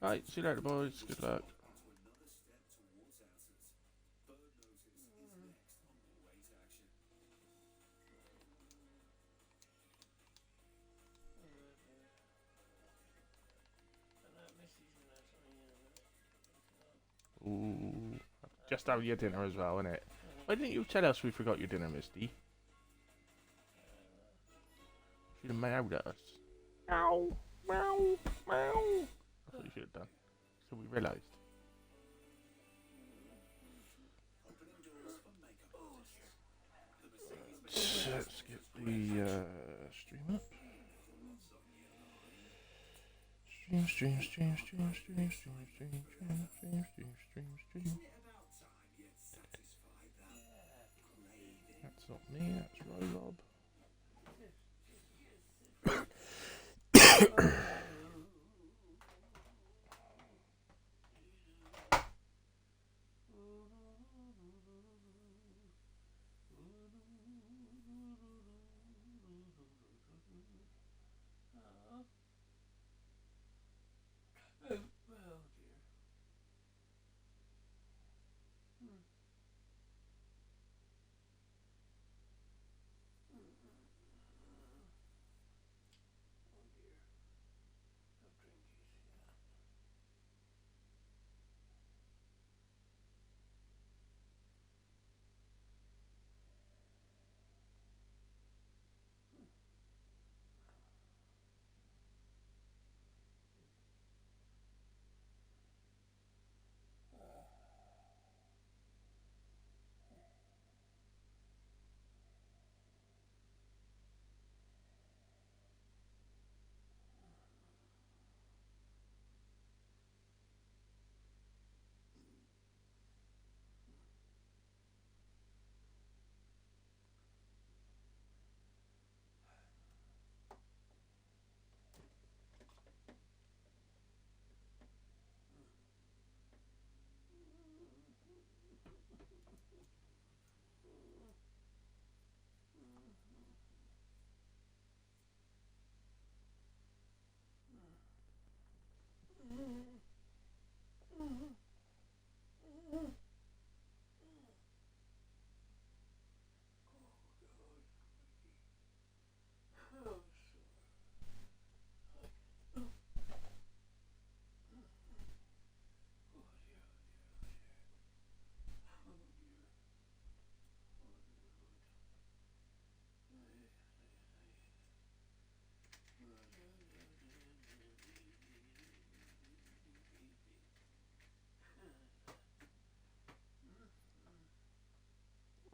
Right, see you later, boys. Good luck. Ooh, just have your dinner as well, innit? Why didn't you tell us we forgot your dinner, Misty? Should have meowed at us. Meow, meow, meow. That's what you should have done. So we realised. Let's get the stream up. Stream. That's not me, that's Rob.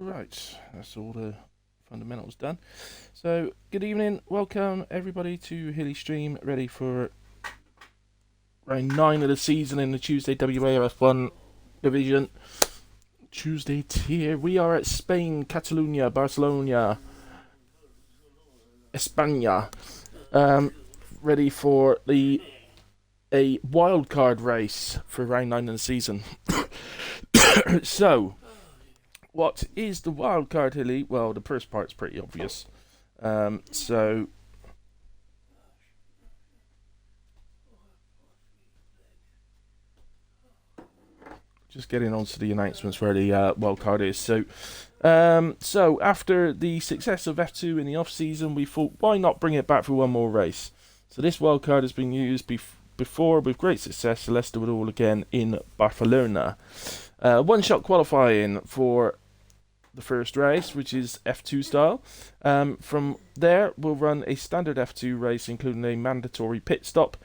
Right, that's all the fundamentals done. So, good evening, welcome everybody to Hilly Stream, ready for round 9 of the season in the Tuesday WAOF1 division. Tuesday tier. We are at Spain, Catalonia, Barcelona, España, ready for a wildcard race for round 9 of the season. So, what is the wildcard, Hilly? Well, the first part's pretty obvious. So, just getting on to the announcements where the wildcard is. So after the success of F2 in the off-season, we thought, why not bring it back for one more race? So this wildcard has been used before with great success, so let's do it all again in Barcelona. One-shot qualifying for the first race, which is F2 style. From there, we'll run a standard F2 race, including a mandatory pit stop,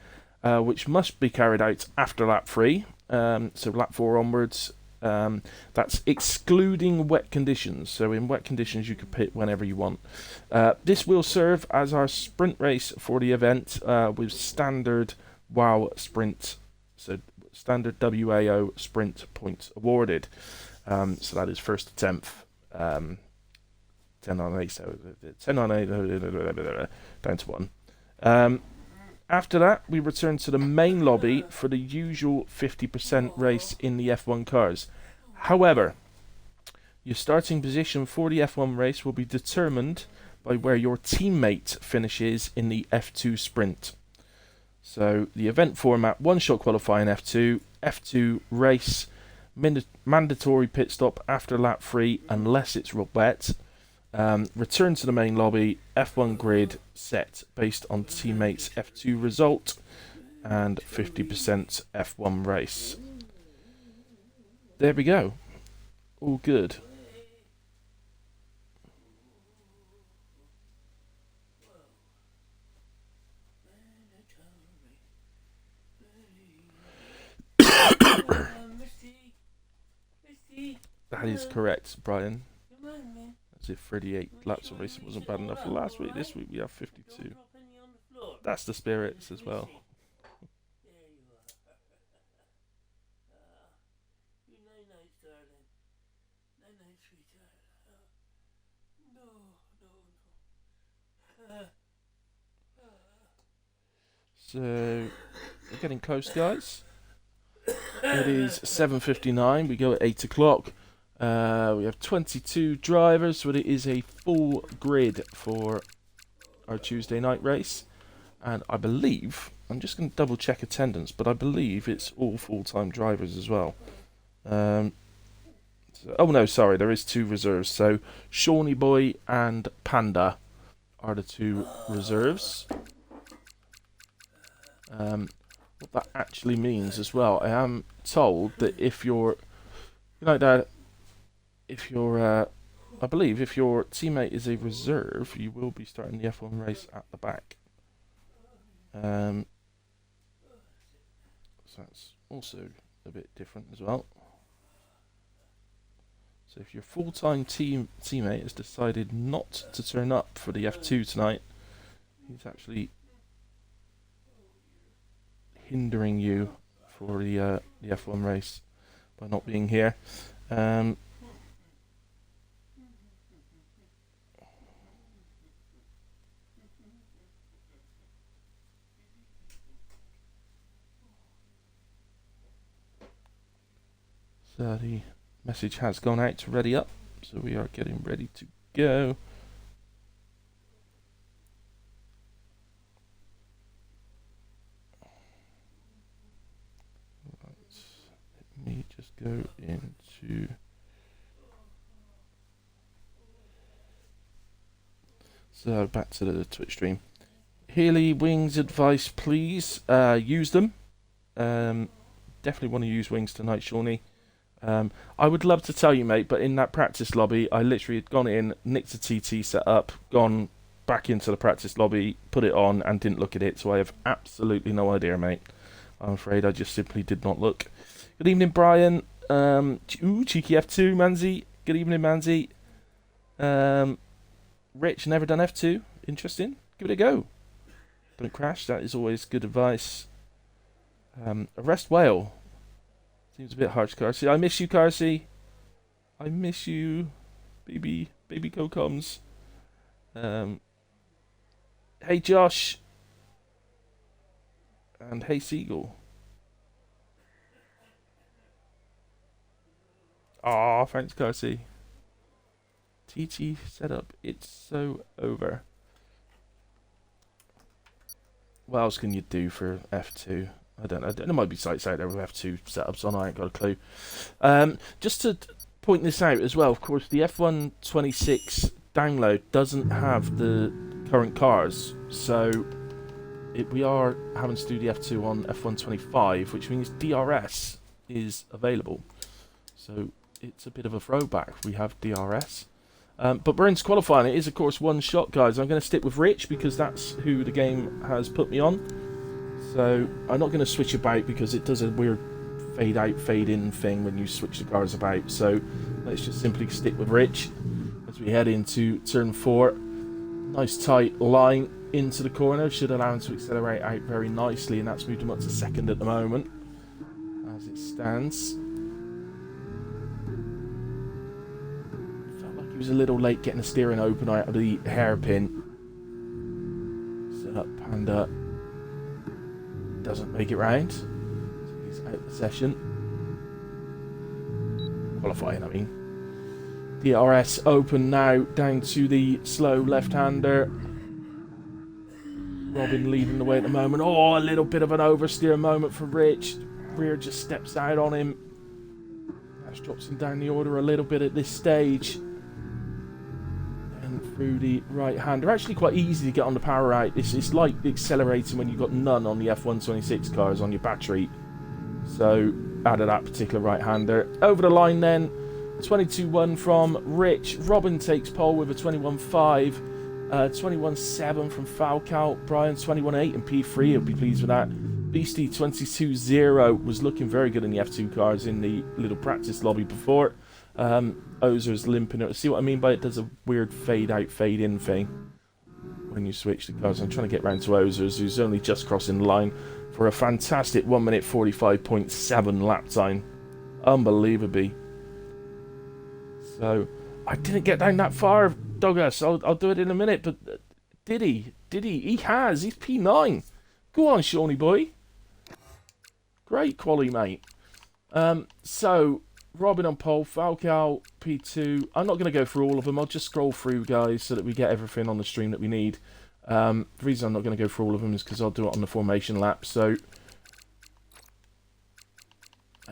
which must be carried out after lap 3. So lap 4 onwards. That's excluding wet conditions. So in wet conditions, you can pit whenever you want. This will serve as our sprint race for the event with standard WOW sprint. So standard WAO sprint points awarded. So that is first to 10th. 10 on 8, so 10 on 8, down to 1. After that, we return to the main lobby for the usual 50% race in the F1 cars. However, your starting position for the F1 race will be determined by where your teammate finishes in the F2 sprint. So the event format: one-shot qualifying F2, F2 race, mandatory pit stop after lap 3 unless it's wet. Return to the main lobby, F1 grid set based on teammates' F2 result, and 50% F1 race. There we go. All good. That is correct, Brian. As if 38 laps of racing wasn't bad enough for last week. This week we have 52. That's the spirits as well. So, we're getting close, guys. It is 7:59. We go at 8 o'clock. We have 22 drivers, so it is a full grid for our Tuesday night race. And I believe, I'm just going to double check attendance, but I believe it's all full-time drivers as well. Oh no, sorry, there is 2 reserves. So Shawnee Boy and Panda are the 2 reserves. What that actually means as well, I am told that if you're, I believe if your teammate is a reserve, you will be starting the F1 race at the back. So that's also a bit different as well. So if your full-time teammate has decided not to turn up for the F2 tonight, he's actually hindering you for the F1 race by not being here. So the message has gone out to ready up, so we are getting ready to go. Let me just go into... So back to the Twitch stream. Healy wings advice, please. Use them. Definitely want to use wings tonight, Shawnee. I would love to tell you, mate, but in that practice lobby, I literally had gone in, nicked a TT set up, gone back into the practice lobby, put it on, and didn't look at it, so I have absolutely no idea, mate. I'm afraid I just simply did not look. Good evening, Brian. Cheeky F2, Manzi. Good evening, Manzi. Rich, never done F2. Interesting. Give it a go. Don't crash. That is always good advice. Arrest whale. Seems a bit harsh, Carsey. I miss you, Carsey. I miss you, baby Cocoms. Hey, Josh. And hey, Seagull. Aw, thanks, Carsey. TT setup. It's so over. What else can you do for F2? I don't know. There might be sites out there with F2 setups on. I ain't got a clue. Just to point this out as well, of course, the F1-26 download doesn't have the current cars, so we are having to do the F2 on F1-25, which means DRS is available. So it's a bit of a throwback. We have DRS. But we're into qualifying. It is, of course, one shot, guys. I'm going to stick with Rich because that's who the game has put me on. So I'm not going to switch about because it does a weird fade out, fade in thing when you switch the cars about. So let's just simply stick with Rich as we head into turn 4. Nice tight line into the corner. Should allow him to accelerate out very nicely, and that's moved him up to second at the moment as it stands. Felt like he was a little late getting the steering open out of the hairpin. Set up Panda. Doesn't make it round. So he's out of the session. Qualifying, I mean. DRS open now, down to the slow left-hander. Robin leading the way at the moment. Oh, a little bit of an oversteer moment for Rich. Rear just steps out on him. That drops him down the order a little bit at this stage. And through the right hand. They're actually quite easy to get on the power right. It's like accelerating when you've got none on the F126 cars on your battery. So, out of that particular right-hander. Over the line then. 22-1 from Rich. Robin takes pole with a 21.5. 21.7 from Falcao. Brian 21.8 and P3. He'll be pleased with that. Beastie 22.0 was looking very good in the F2 cars in the little practice lobby before. Ozer's limping it. See what I mean by it? Does a weird fade out, fade in thing when you switch the cars. I'm trying to get round to Ozer's, who's only just crossing the line for a fantastic 1 minute 45.7 lap time. Unbelievably. So, I didn't get down that far, Douglas. I'll do it in a minute, but did he? Did he? He has. He's P9. Go on, Shawnee boy. Great quality, mate. So, Robin on pole, Falcao, P2. I'm not going to go through all of them. I'll just scroll through, guys, so that we get everything on the stream that we need. The reason I'm not going to go through all of them is because I'll do it on the formation lap. So,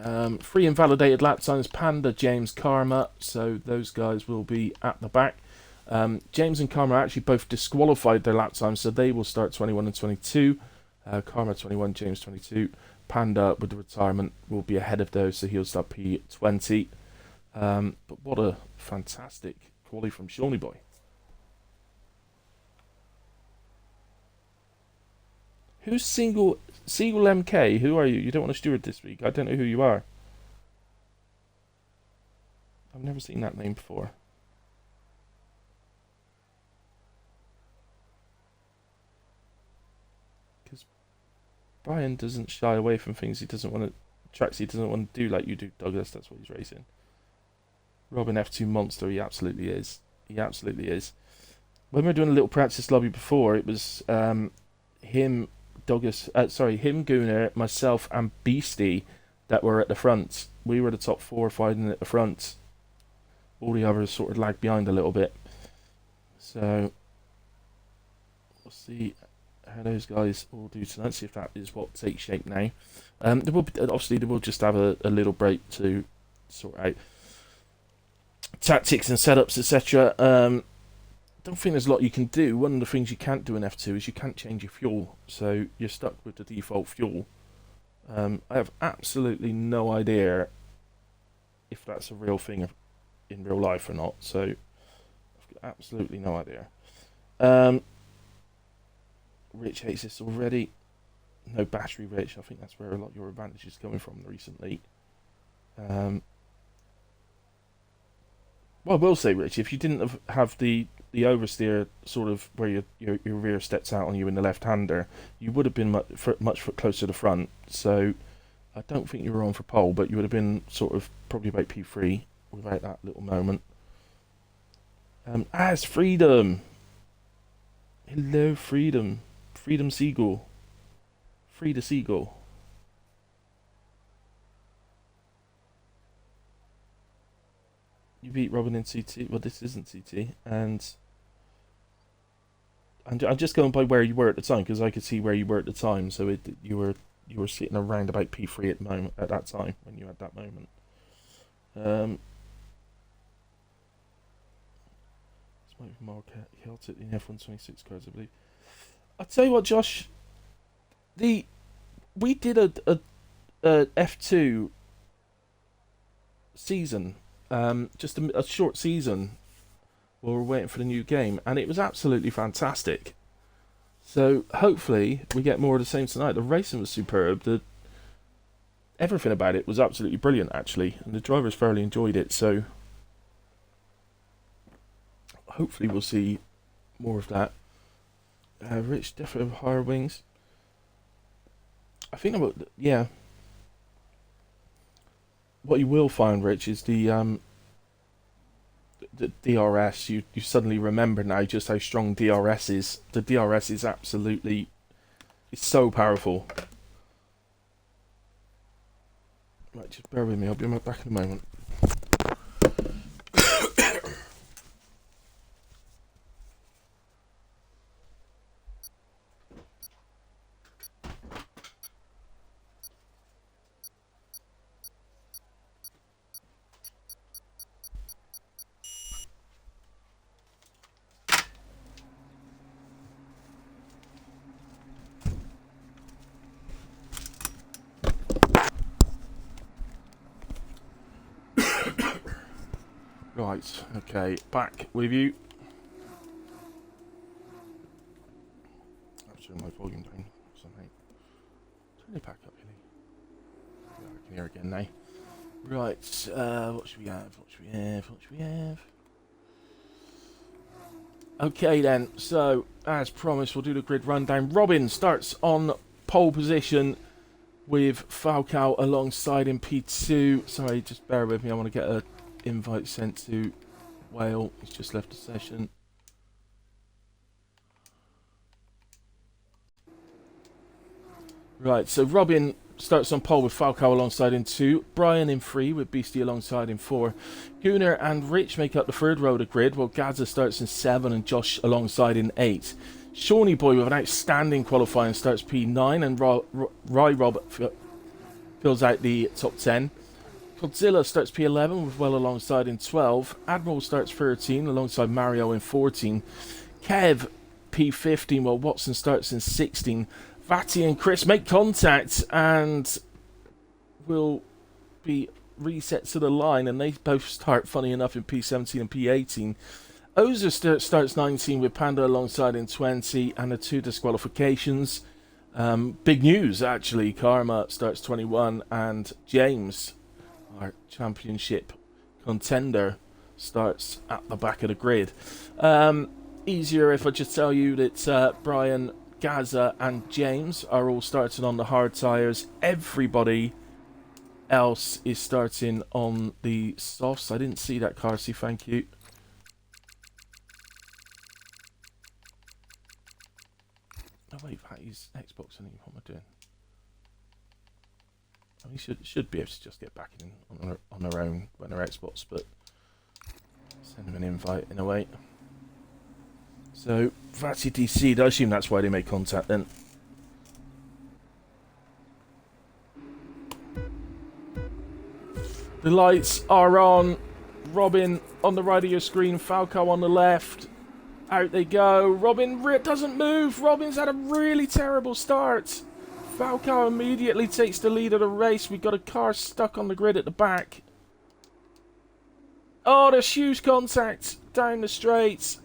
3 invalidated lap times, Panda, James, Karma. So, those guys will be at the back. James and Karma actually both disqualified their lap times, so they will start 21 and 22. Karma 21, James 22. Panda with the retirement will be ahead of those, so he'll start P20. But what a fantastic quality from Shawnee boy. Who's Seagull MK? Who are you? You don't want to steward this week. I don't know who you are. I've never seen that name before. Because Brian doesn't shy away from things he doesn't want to... Tracks he doesn't want to do like you do, Douglas. That's what he's racing. Robin F2 monster. He absolutely is. He absolutely is. When we were doing a little practice lobby before, it was him... Douglas, him, Gooner, myself, and Beastie that were at the front. We were the top 4 fighting at the front. All the others sort of lagged behind a little bit. So, we'll see how those guys all do tonight. See if that is what takes shape now. They will just have a little break to sort out tactics and setups, etc. Don't think there's a lot you can do. One of the things you can't do in F2 is you can't change your fuel, so you're stuck with the default fuel. I have absolutely no idea if that's a real thing in real life or not, so I've got absolutely no idea. Rich hates this already. No battery, Rich. I think that's where a lot of your advantage is coming from recently. Well, I will say, Rich, if you didn't have the oversteer sort of where your rear steps out on you in the left-hander, you would have been much closer to the front. So I don't think you were on for pole, but you would have been sort of probably about P3 without that little moment. It's Freedom. Hello, Freedom. Freedom Seagull. Frida Seagull. You beat Robin in CT. Well, this isn't CT, and I'm just going by where you were at the time because I could see where you were at the time. So you were sitting around about P3 at the moment at that time when you had that moment. This might be Mark Hilton in F126 cars, I believe. I'll tell you what, Josh. We did a F2 season. Just a short season while we're waiting for the new game, and it was absolutely fantastic. So hopefully we get more of the same tonight. The racing was superb. Everything about it was absolutely brilliant, actually, and the drivers thoroughly enjoyed it. So hopefully we'll see more of that. Rich definitely have higher wings. I think what you will find, Rich, is the DRS. You suddenly remember now just how strong DRS is. The DRS is absolutely... It's so powerful. Right, just bear with me. I'll be back in a moment. Right, okay, back with you. I'll turn my volume down something. Turn it back up, Hilly. Yeah, I can hear again now. Right, what should we have? What should we have? What should we have? Okay then, so as promised, we'll do the grid rundown. Robin starts on pole position with Falcao alongside in P2. Sorry, just bear with me. I want to get an invite sent to Whale. He's just left the session. Right, so Robin starts on pole with Falcao alongside in 2. Brian in 3 with Beastie alongside in 4. Gunnar and Rich make up the third row of the grid, while Gaza starts in 7 and Josh alongside in 8. Shawnee Boy with an outstanding qualifying starts P9, and Rob fills out the top 10. Godzilla starts P11 with Well alongside in 12. Admiral starts 13 alongside Mario in 14. Kev P15 while Watson starts in 16. Vati and Chris make contact and will be reset to the line, and they both start, funny enough, in P17 and P18. Ozer starts 19 with Panda alongside in 20, and the 2 disqualifications. Big news, actually. Karma starts 21, and James, our championship contender, starts at the back of the grid. Easier if I just tell you that Brian, Gaza and James are all starting on the hard tyres. Everybody else is starting on the softs. I didn't see that, Carsey, thank you. Oh wait, that is Xbox, what am I doing? I mean, should be able to just get back in on their own when they're Xbox, but send them an invite in a way. So, Vatsy DC'd, I assume that's why they made contact then. The lights are on. Robin on the right of your screen, Falco on the left. Out they go. Robin doesn't move. Robin's had a really terrible start. Falco immediately takes the lead of the race. We've got a car stuck on the grid at the back. Oh, there's huge contact down the straight.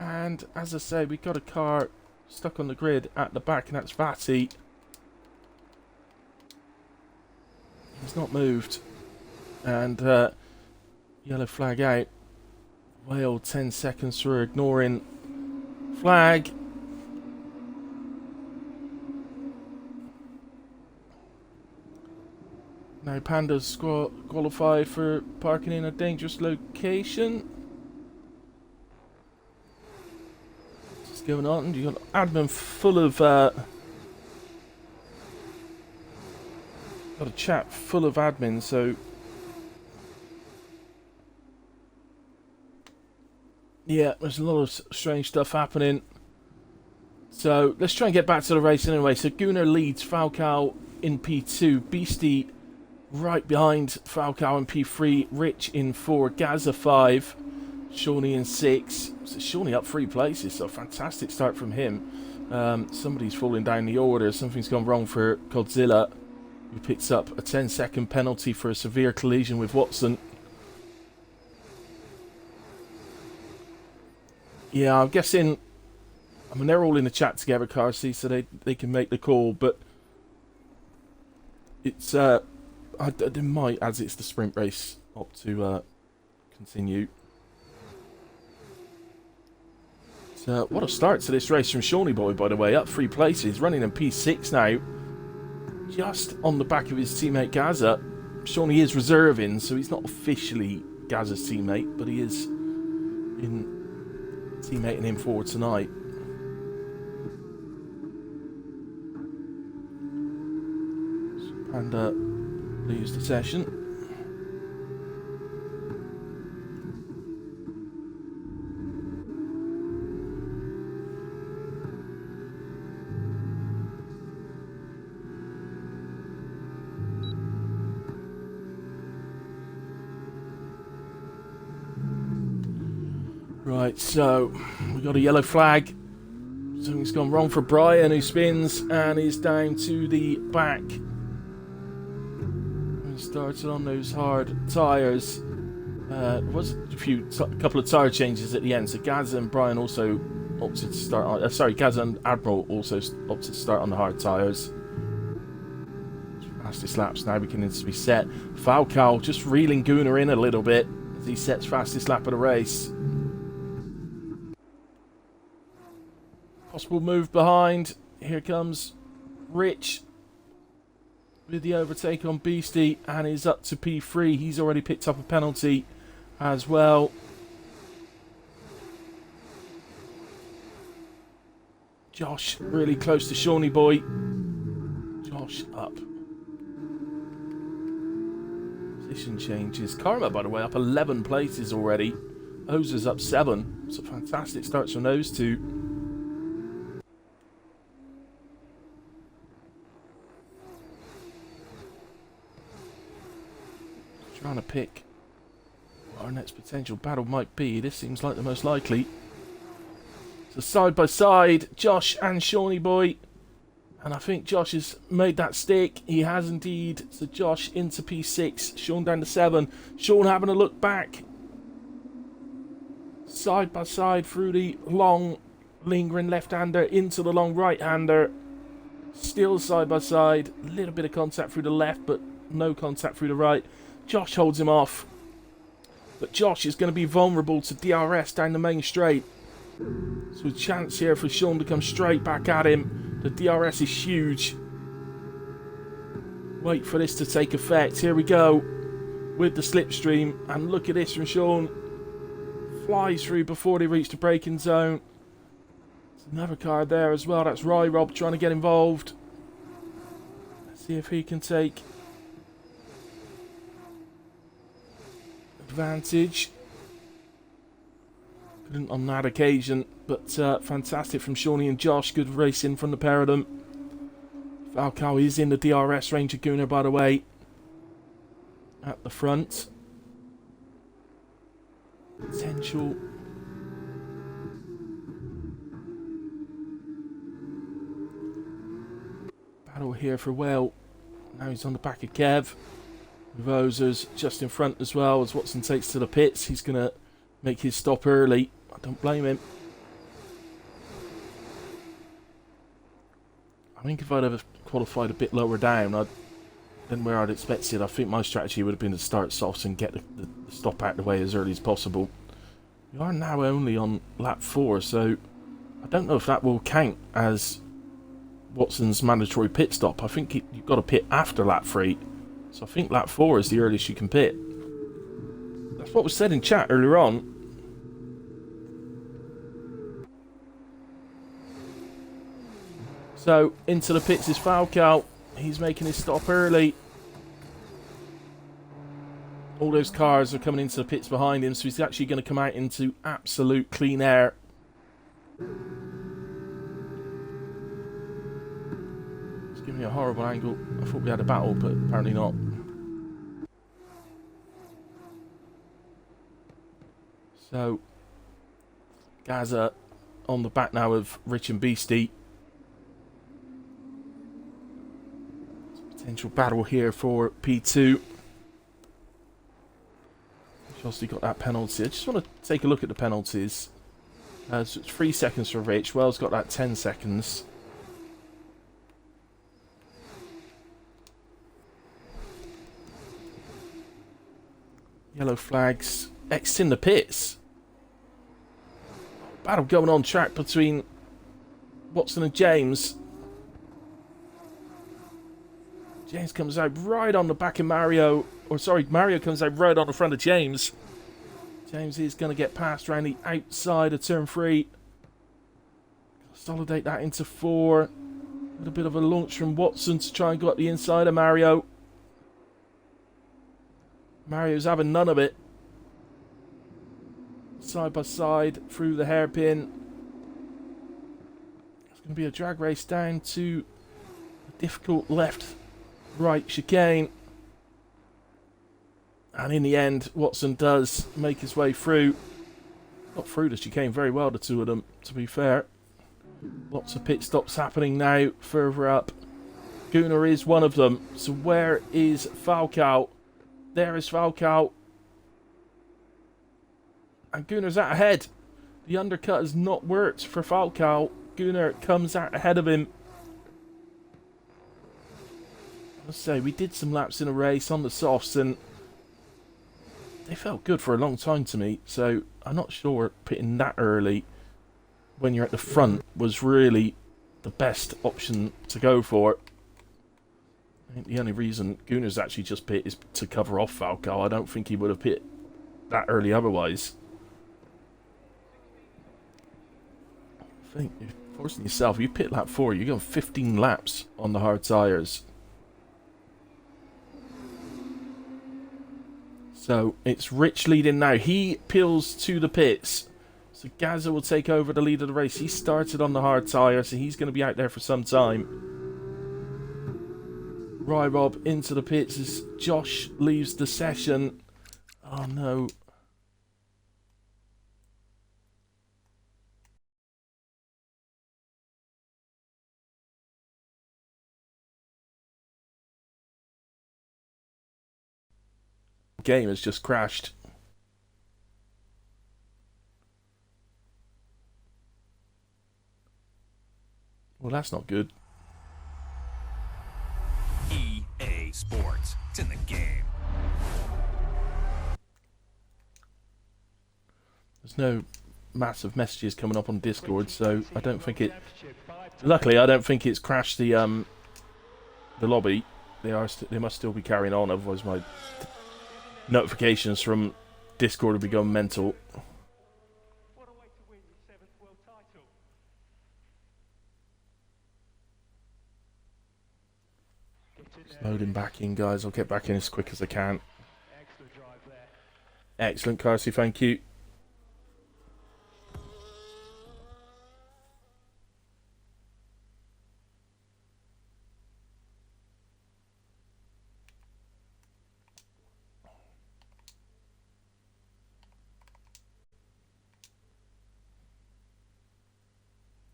And as I say, we've got a car stuck on the grid at the back, and that's Vati. He's not moved. And yellow flag out. Whale 10 seconds through, ignoring flag. Now Panda's qualified for parking in a dangerous location. What's going on? You got admin full of got a chat full of admin, so yeah, there's a lot of strange stuff happening. So let's try and get back to the race anyway. So Gunnar leads Falcao in P2, Beastie right behind Falcao in P3, Rich in 4, Gaza 5, Shawnee in 6. So Shawnee up 3 places, so a fantastic start from him. Somebody's falling down the order. Something's gone wrong for Godzilla, who picks up a 10-second penalty for a severe collision with Watson. Yeah, I'm guessing, I mean, they're all in the chat together, Carsey, so they can make the call, but it's, they might, as it's the sprint race, opt to continue. So, what a start to this race from Shawnee Boy, by the way, up 3 places, running in P6 now, just on the back of his teammate Gaza. Shawnee is reserving, so he's not officially Gaza's teammate, but he is in teammating him forward tonight. So Panda leaves the session. Right, so we got a yellow flag. Something's gone wrong for Brian, who spins and is down to the back. And started on those hard tyres. There was a couple of tyre changes at the end, so Gaz and Brian also opted to start on... sorry, Gaz and Admiral also opted to start on the hard tyres. Fastest laps now beginning to be set. Falcao just reeling Gunnar in a little bit as he sets fastest lap of the race. Possible move behind. Here comes Rich with the overtake on Beastie and is up to P3. He's already picked up a penalty as well. Josh really close to Shawnee Boy. Josh up. Position changes. Karma, by the way, up 11 places already. Ozer's up 7. It's a fantastic start from those two. Trying to pick what our next potential battle might be. This seems like the most likely. So side by side, Josh and Shawnee Boy. And I think Josh has made that stick. He has indeed. So Josh into P6. Sean down to 7. Sean having a look back. Side by side through the long lingering left-hander into the long right-hander. Still side by side. A little bit of contact through the left, but no contact through the right. Josh holds him off. But Josh is going to be vulnerable to DRS down the main straight. So a chance here for Sean to come straight back at him. The DRS is huge. Wait for this to take effect. Here we go. With the slipstream. And look at this from Sean. Flies through before they reach the braking zone. There's another car there as well. That's Rob trying to get involved. Let's see if he can take advantage. Couldn't on that occasion, but fantastic from Shawnee and Josh. Good racing from the pair of them. Falcao is in the DRS range of Gunnar, by the way, at the front. Potential battle here for Will. Now he's on the back of Kev. Roser's just in front as well as Watson takes to the pits. He's going to make his stop early. I don't blame him. I think if I'd ever qualified a bit lower down than where I'd expected, I think my strategy would have been to start soft and get the stop out of the way as early as possible. We are now only on lap 4, so I don't know if that will count as Watson's mandatory pit stop. I think you've got to pit after lap 3. So I think lap 4 is the earliest you can pit. That's what was said in chat earlier on. So into the pits is Falcao. He's making his stop early. All those cars are coming into the pits behind him, so he's actually going to come out into absolute clean air. It's giving me a horrible angle. I thought we had a battle, but apparently not. So, Gaza on the back now of Rich and Beastie. Potential battle here for P2. Obviously got that penalty. I just want to take a look at the penalties. So it's 3 seconds for Rich. Well's got that 10 seconds. Yellow flags. X in the pits. Battle going on track between Watson and James. James comes out right on the back of Mario. Or sorry, Mario comes out right on the front of James. James is going to get past around the outside of turn 3. Consolidate that into 4. A little bit of a launch from Watson to try and go up the inside of Mario. Mario's having none of it. Side by side through the hairpin. It's going to be a drag race down to a difficult left-right chicane. And in the end, Watson does make his way through. Got through the chicane very well, the two of them, to be fair. Lots of pit stops happening now further up. Gunnar is one of them. So where is Falcao? There is Falcao. And Gunnar's out ahead. The undercut has not worked for Falcao. Gunnar comes out ahead of him. Let's say we did some laps in a race on the softs and they felt good for a long time to me. So I'm not sure pitting that early when you're at the front was really the best option to go for. I think the only reason Gunnar's actually just pit is to cover off Falcao. I don't think he would have pit that early otherwise. I think you're forcing yourself. You pit lap 4, you're going 15 laps on the hard tyres. So it's Rich leading now. He peels to the pits. So Gazza will take over the lead of the race. He started on the hard tyre, so he's going to be out there for some time. Rob into the pits as Josh leaves the session. Oh no. Game has just crashed. Well, that's not good. EA Sports. It's in the game. There's no massive messages coming up on Discord, so I don't think it... Luckily, I don't think it's crashed the lobby. They must still be carrying on, otherwise my notifications from Discord will be going mental. Just loading back in, guys. I'll get back in as quick as I can. Excellent, Carsey, thank you.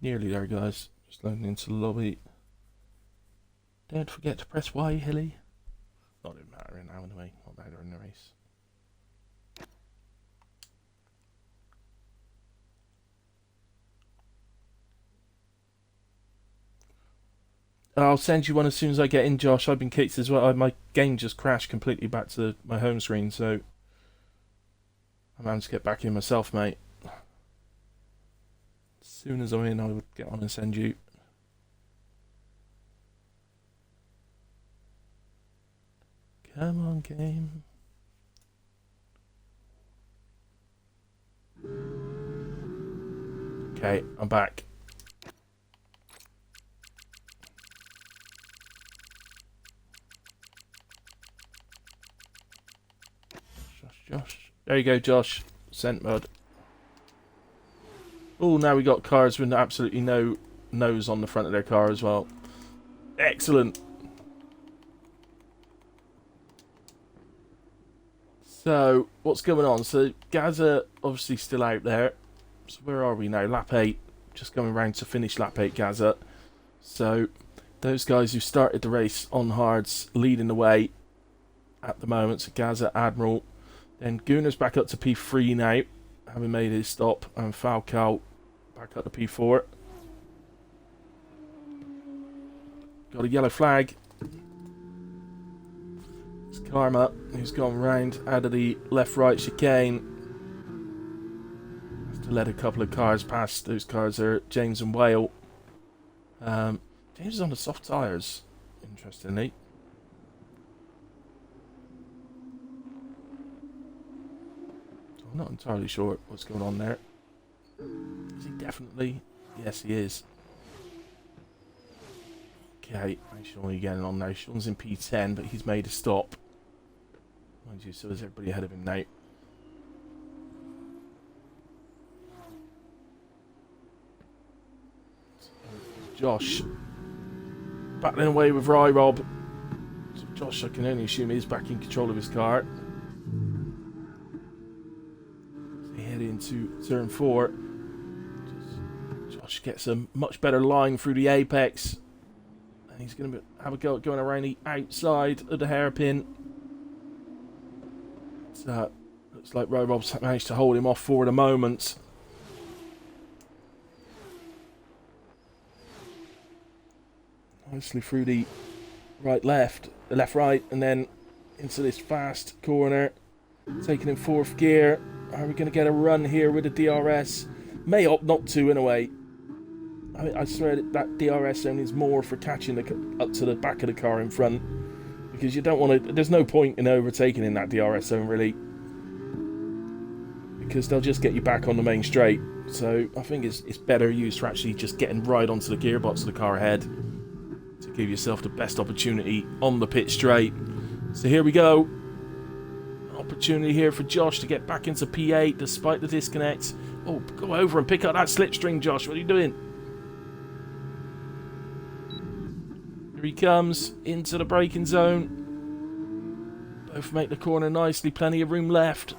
Nearly there, guys. Just loading into the lobby. Don't forget to press Y, Hilly. Not even mattering now anyway. Not matter in the race. I'll send you one as soon as I get in, Josh. I've been kicked as well. My game just crashed completely back to my home screen, so I managed to get back in myself, mate. As soon as I'm in, I would get on and send you. Come on, game. Okay, I'm back. Josh. There you go, Josh. Sent mud. Oh, now we got cars with absolutely no nose on the front of their car as well. Excellent. So, what's going on? So, Gazza obviously still out there. So, where are we now? Lap 8. Just going round to finish lap 8, Gazza. So, those guys who started the race on hards leading the way at the moment. So, Gazza, Admiral. Then Gunnar's back up to P3 now, having made his stop. And Falcao back up to P4. Got a yellow flag. It's Karma, who's gone round out of the left-right chicane. Has to let a couple of cars pass. Those cars are James and Whale. James is on the soft tyres, interestingly. I'm not entirely sure what's going on there. Is he definitely? Yes, he is. Okay, how's Sean getting on now? Sean's in P10, but he's made a stop. Mind you, so is everybody ahead of him now. Josh battling away with Rob. So Josh, I can only assume, is back in control of his car. Head into turn 4. Josh gets a much better line through the apex, and he's going to have a go at going around the outside of the hairpin. So Looks like Rob's managed to hold him off for the moment. Nicely through the right-left, the left-right, and then into this fast corner. Taking in 4th gear. Are we going to get a run here with the DRS? May opt not to, in a way. I swear that DRS zone is more for catching up to the back of the car in front. Because you don't want to... There's no point in overtaking in that DRS zone, really. Because they'll just get you back on the main straight. So I think it's better used for actually just getting right onto the gearbox of the car ahead. To give yourself the best opportunity on the pit straight. So here we go. Opportunity here for Josh to get back into P8 despite the disconnect. Oh, go over and pick up that slipstring, Josh. What are you doing? Here he comes into the braking zone. Both make the corner nicely. Plenty of room left.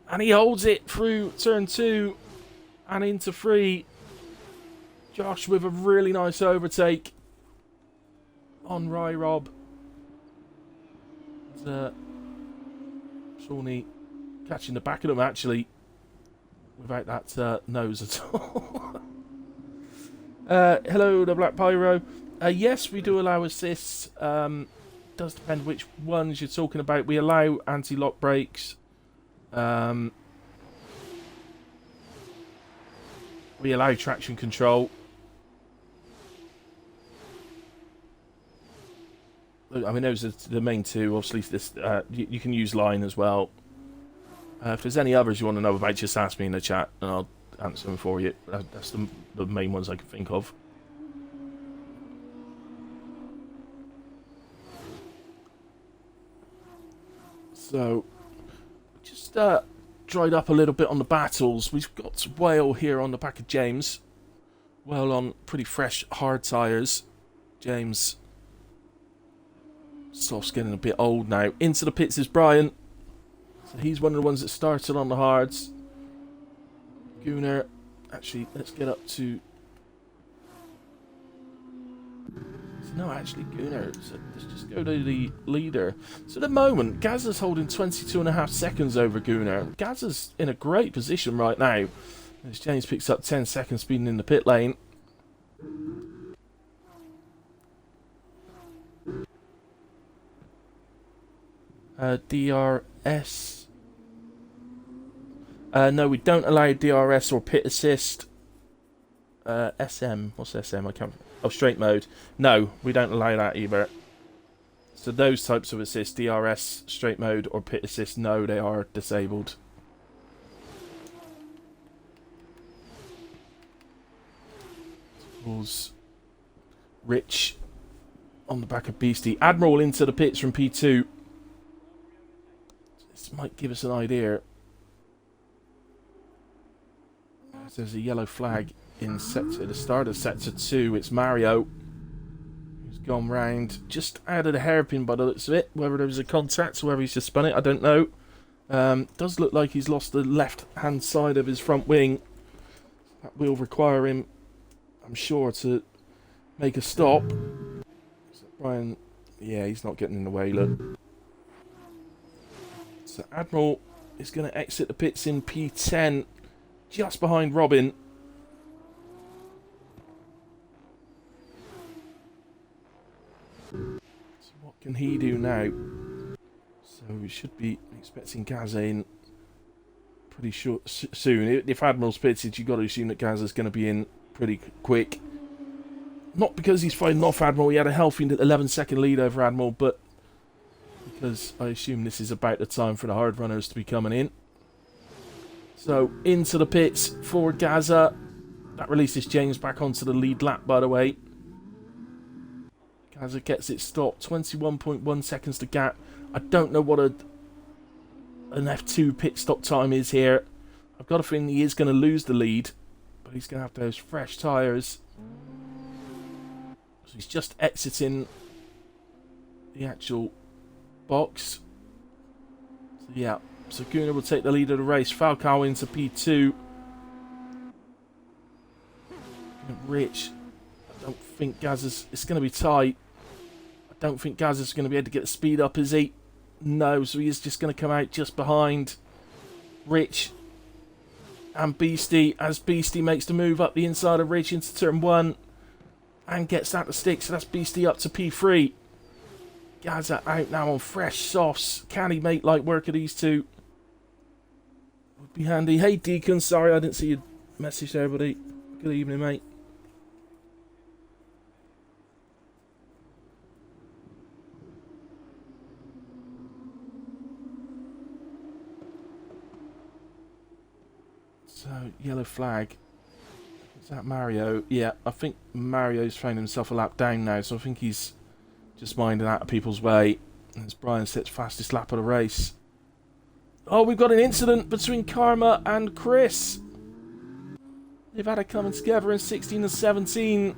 And he holds it through turn 2 and into 3. Josh with a really nice overtake on Rob. Shawnee catching the back of them actually without that nose at all. Hello, the Black Pyro. Yes, we do allow assists. Does depend which ones you're talking about. We allow anti-lock brakes. We allow traction control. I mean, those are the main two. Obviously, this you can use line as well. If there's any others you want to know about, just ask me in the chat, and I'll answer them for you. That's the main ones I can think of. So, just dried up a little bit on the battles. We've got Whale here on the back of James. Whale on pretty fresh, hard tyres. James... Soft's getting a bit old now. Into the pits is Brian. So he's one of the ones that started on the hards. Gunnar. Actually, let's get up to... No, actually, Gunnar. So let's just go to the leader. So at the moment, Gazza's holding 22.5 seconds over Gunnar. Gazza's in a great position right now. As James picks up 10 seconds speeding in the pit lane. DRS. No, we don't allow DRS or pit assist. SM. What's SM? I can't. Oh, straight mode. No, we don't allow that either. So those types of assist, DRS, straight mode, or pit assist, no, they are disabled. Rich on the back of Beastie. Admiral into the pits from P2. This might give us an idea. There's a yellow flag in sector, the start of sector 2. It's Mario who's gone round just out of the hairpin by the looks of it. Whether there was a contact or whether he's just spun it, I don't know. Does look like he's lost the left hand side of his front wing. That will require him, I'm sure, to make a stop. So Brian, yeah, he's not getting in the way, look. So Admiral is going to exit the pits in P10, just behind Robin. So what can he do now? So we should be expecting Gaza in pretty short soon. If Admiral's pitted, you've got to assume that Gaza's going to be in pretty quick. Not because he's fighting off Admiral, he had a healthy 11-second lead over Admiral, but because I assume this is about the time for the hard runners to be coming in. So, into the pits for Gaza. That releases James back onto the lead lap, by the way. Gaza gets it stopped. 21.1 seconds to gap. I don't know what an F2 pit stop time is here. I've got a feeling he is going to lose the lead. But he's going to have those fresh tyres. So he's just exiting the actual box. So yeah, so Gunnar will take the lead of the race. Falcao into P2. Rich, I don't think Gazza's... It's going to be tight. I don't think Gazza's going to be able to get the speed up, is he? No, so he is just going to come out just behind Rich and Beastie, as Beastie makes the move up the inside of Rich into turn 1 and gets that to stick. So that's Beastie up to P3. Gaza out now on fresh softs. Can he make light work of these two? Would be handy. Hey Deacon, sorry I didn't see your message there, buddy. Good evening, mate. So, yellow flag. Is that Mario? Yeah, I think Mario's found himself a lap down now, so I think he's just minding out of people's way. As Brian sets fastest lap of the race. Oh, we've got an incident between Karma and Chris. They've had it coming together in 16 and 17.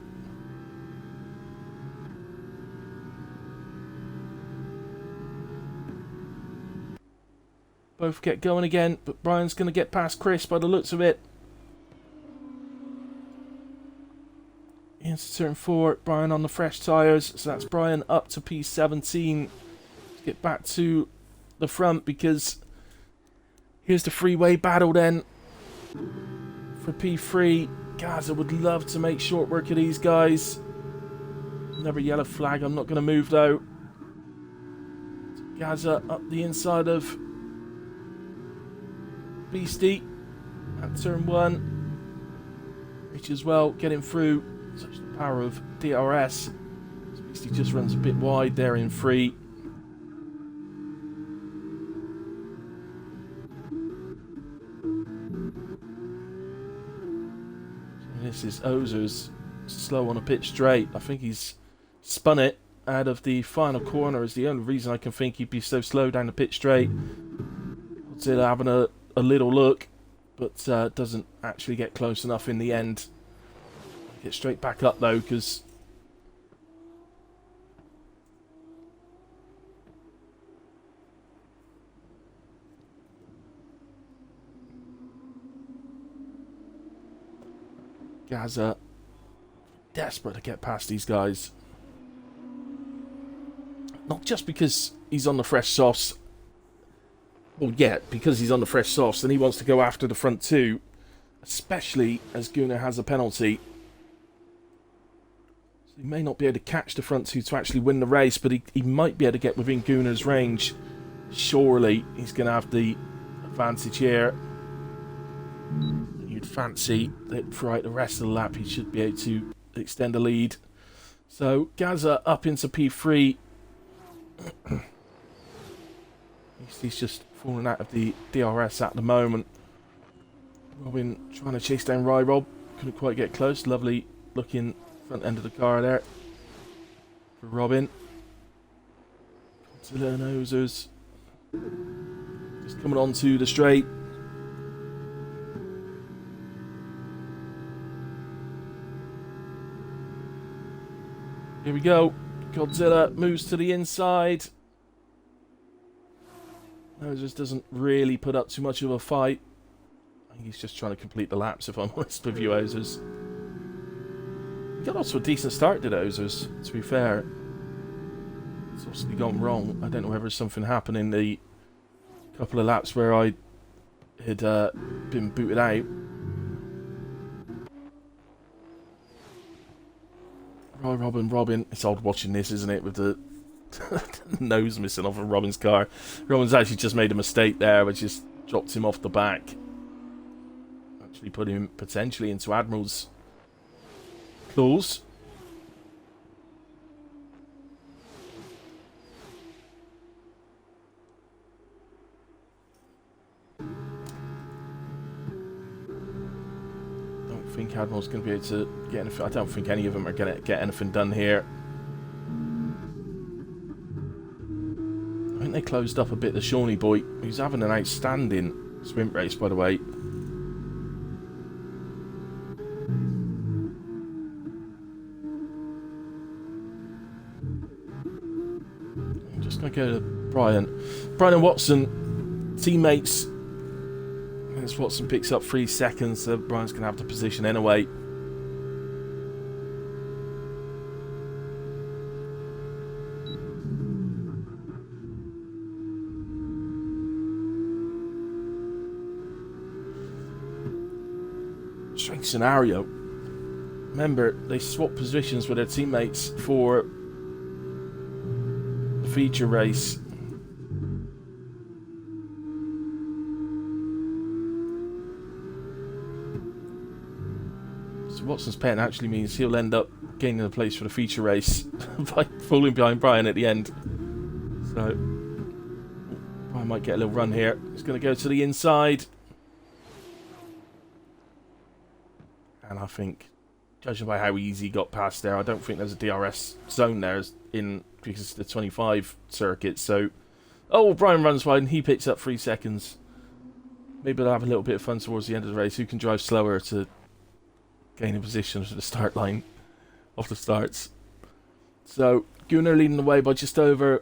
Both get going again, but Brian's going to get past Chris by the looks of it. Into turn 4, Brian on the fresh tyres, so that's Brian up to P17 to get back to the front, because here's the freeway battle then for P3. Gaza would love to make short work of these guys. Another yellow flag, I'm not going to move though. Gaza up the inside of Beastie at turn 1. Rich as well, getting through. Such the power of DRS. Beastie just runs a bit wide there in 3. So this is Ozer's slow on a pitch straight. I think he's spun it out of the final corner is the only reason I can think he'd be so slow down the pitch straight. Godzilla having a little look, but doesn't actually get close enough in the end. Get straight back up though, because Gaza desperate to get past these guys. Not just because he's on the fresh softs. Well, yeah, because he's on the fresh softs, and he wants to go after the front two, especially as Gunnar has a penalty. So he may not be able to catch the front two to actually win the race, but he might be able to get within Gunnar's range. Surely he's going to have the advantage here. You'd fancy that throughout the rest of the lap he should be able to extend the lead. So Gaza up into P3. He's just falling out of the DRS at the moment. Robin trying to chase down Rob. Couldn't quite get close. Lovely looking front end of the car there for Robin. Godzilla and Ozers just coming onto the straight. Here we go. Godzilla moves to the inside. Ozers doesn't really put up too much of a fight. I think he's just trying to complete the laps, if I'm honest with you, Ozers. He got off to a decent start, did Ozers, to be fair. It's obviously gone wrong. I don't know whether something happened in the couple of laps where I had been booted out. Robin. It's odd watching this, isn't it, with the nose missing off of Robin's car. Robin's actually just made a mistake there, which just dropped him off the back. Actually put him potentially into Admiral's claws. Don't think Admiral's going to be able to get anything. I don't think any of them are going to get anything done here. I think they closed up a bit the Shawnee boy, who's having an outstanding sprint race, by the way. I'm just going to go to Brian and Watson, teammates. As Watson picks up 3 seconds, so Brian's going to have the position anyway. strange scenario. Remember, they swapped positions with their teammates for the feature race. So Watson's pen actually means he'll end up gaining a place for the feature race by falling behind Brian at the end. So Brian might get a little run here. He's going to go to the inside. And I think, judging by how easy he got past there, I don't think there's a DRS zone there because it's the 25 circuit. So, oh, Brian runs wide and he picks up 3 seconds. Maybe they'll have a little bit of fun towards the end of the race. Who can drive slower to gain a position to the start line of the starts? So, Gunnar leading the way by just under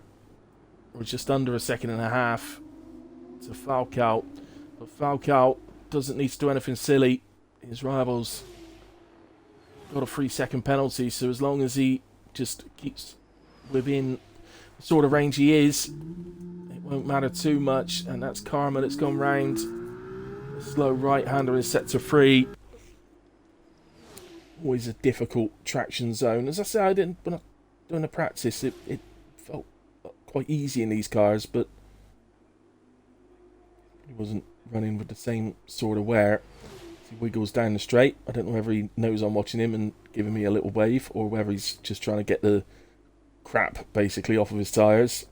a second and a half to Falcao. But Falcao doesn't need to do anything silly. His rivals got a 3-second penalty, so as long as he just keeps within the sort of range he is, it won't matter too much. And that's Karma that's gone round. The slow right-hander in sector 3. Always a difficult traction zone. As I said, when I was doing the practice, it felt quite easy in these cars, but he wasn't running with the same sort of wear. He wiggles down the straight. I don't know whether he knows I'm watching him and giving me a little wave, or whether he's just trying to get the crap basically off of his tyres.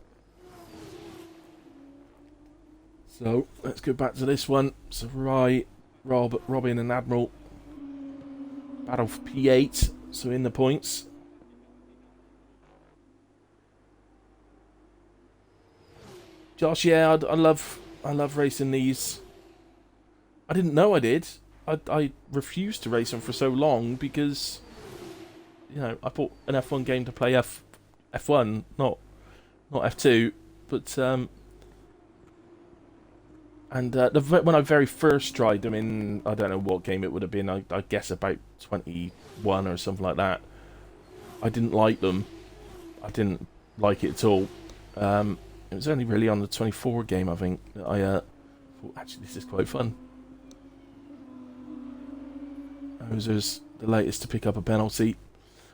So let's go back to this one. So Robin and Admiral battle for P8, so in the points. Josh, yeah, I love racing these. I didn't know I did. I refused to race them for so long because, you know, I bought an F1 game to play F1, not F2. But when I very first tried them in, I don't know what game it would have been. I guess about 21 or something like that. I didn't like them. I didn't like it at all. It was only really on the 24 game, I think, that I thought, actually, this is quite fun. Oser's the latest to pick up a penalty.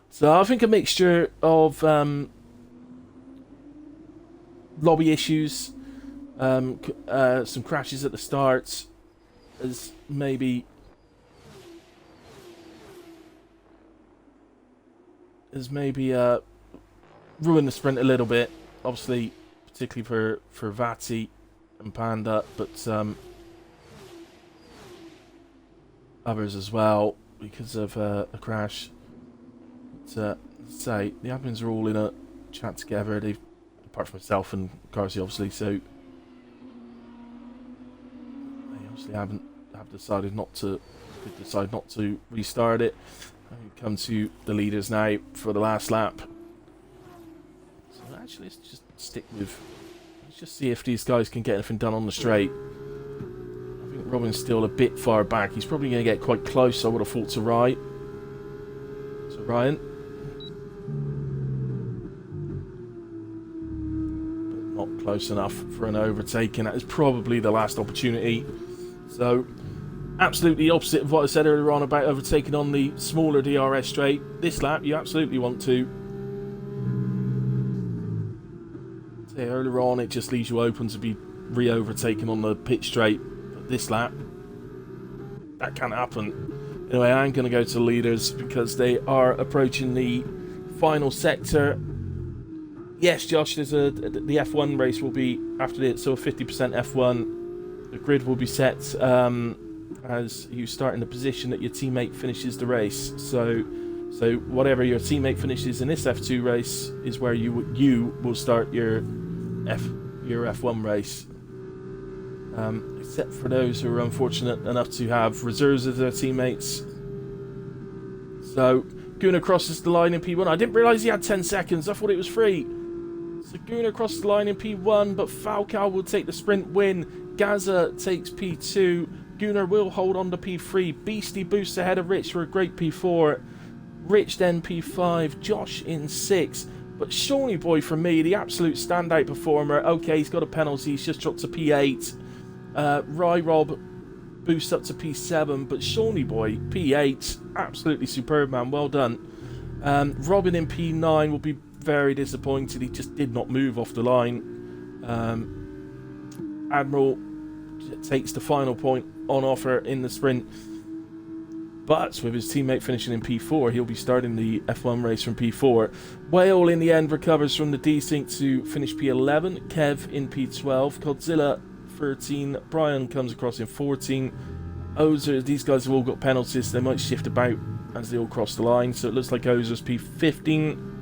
So I think a mixture of lobby issues, some crashes at the start, has maybe ruined the sprint a little bit. Obviously, particularly for Vati and Panda, but others as well because of a crash. But, say the admins are all in a chat together. They've, apart from myself and Carsey, obviously. So they obviously have decided not to restart it. And we come to the leaders now for the last lap. So actually, let's just let's just see if these guys can get anything done on the straight. Robin's still a bit far back. He's probably going to get quite close, I would have thought, to Ryan. So Ryan. But not close enough for an overtaking. That is probably the last opportunity. So, absolutely opposite of what I said earlier on about overtaking on the smaller DRS straight. This lap, you absolutely want to. So earlier on, it just leaves you open to be re-overtaken on the pit straight. This lap, that can't happen. Anyway, I'm going to go to the leaders because they are approaching the final sector. Yes, Josh, the F1 race will be after it, so 50% F1. The grid will be set as you start in the position that your teammate finishes the race. So whatever your teammate finishes in this F2 race is where you will start your F1 race. Except for those who are unfortunate enough to have reserves as their teammates. So, Gunnar crosses the line in P1. I didn't realise he had 10 seconds. I thought it was free. So, Gunnar crosses the line in P1, but Falcao will take the sprint win. Gaza takes P2. Gunnar will hold on to P3. Beastie boosts ahead of Rich for a great P4. Rich then P5. Josh in 6. But Shawnee Boy, for me, the absolute standout performer. Okay, he's got a penalty. He's just dropped to P8. Rob boost up to P7, but Shawnee Boy, P8, absolutely superb, man, well done. Robin in P9 will be very disappointed, he just did not move off the line. Admiral takes the final point on offer in the sprint, but with his teammate finishing in P4, he'll be starting the F1 race from P4. Whale in the end recovers from the desync to finish P11, Kev in P12, Godzilla 13, Brian comes across in 14, Ozer, these guys have all got penalties, they might shift about as they all cross the line, so it looks like Ozer's P15,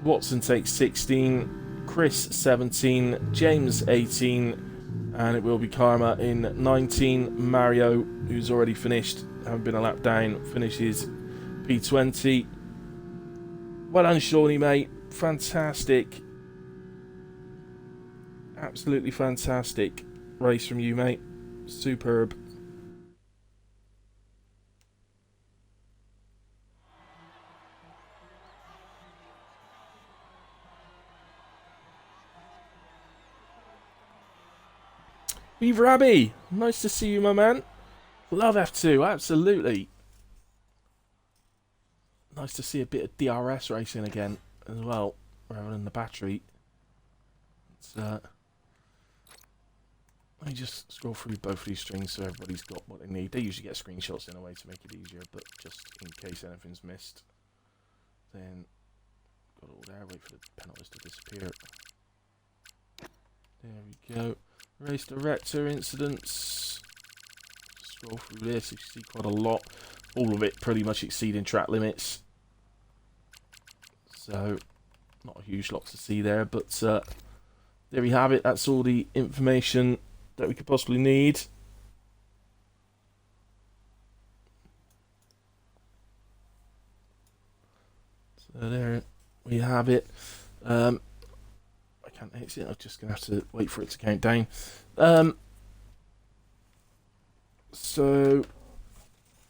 Watson takes 16, Chris 17, James 18, and it will be Karma in 19. Mario, who's already finished, having been a lap down, finishes P20. Well done, Shawnee, mate. Fantastic. Absolutely fantastic race from you, mate. Superb. Beaver Abbey, nice to see you, my man. Love F2, absolutely. Nice to see a bit of DRS racing again as well, rather than the battery. Let me just scroll through both of these strings so everybody's got what they need. They usually get screenshots in a way to make it easier, but just in case anything's missed. Then, got it all there, wait for the penalties to disappear. There we go. Race director incidents. Scroll through this, you see quite a lot. All of it pretty much exceeding track limits. So, not a huge lot to see there, but there we have it. That's all the information that we could possibly need. So there we have it. I can't exit. I'm just gonna have to wait for it to count down. So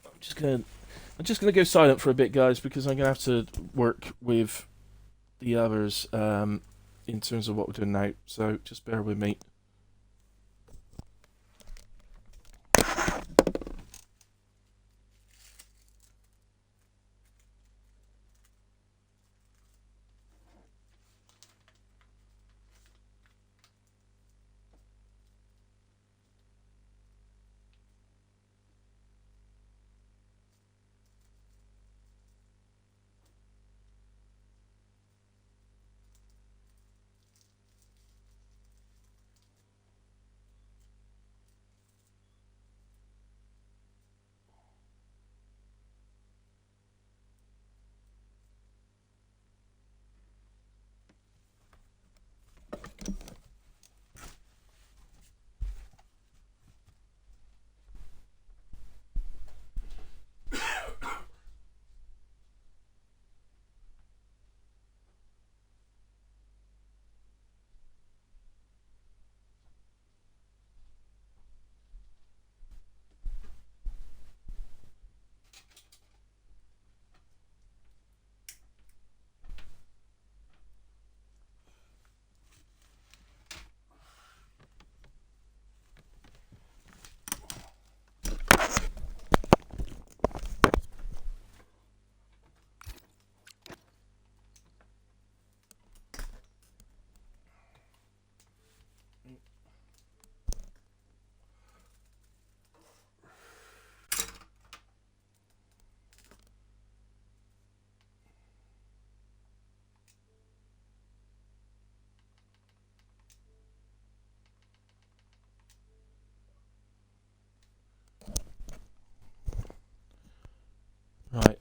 I'm just gonna go silent for a bit, guys, because I'm gonna have to work with the others in terms of what we're doing now. So just bear with me. Right.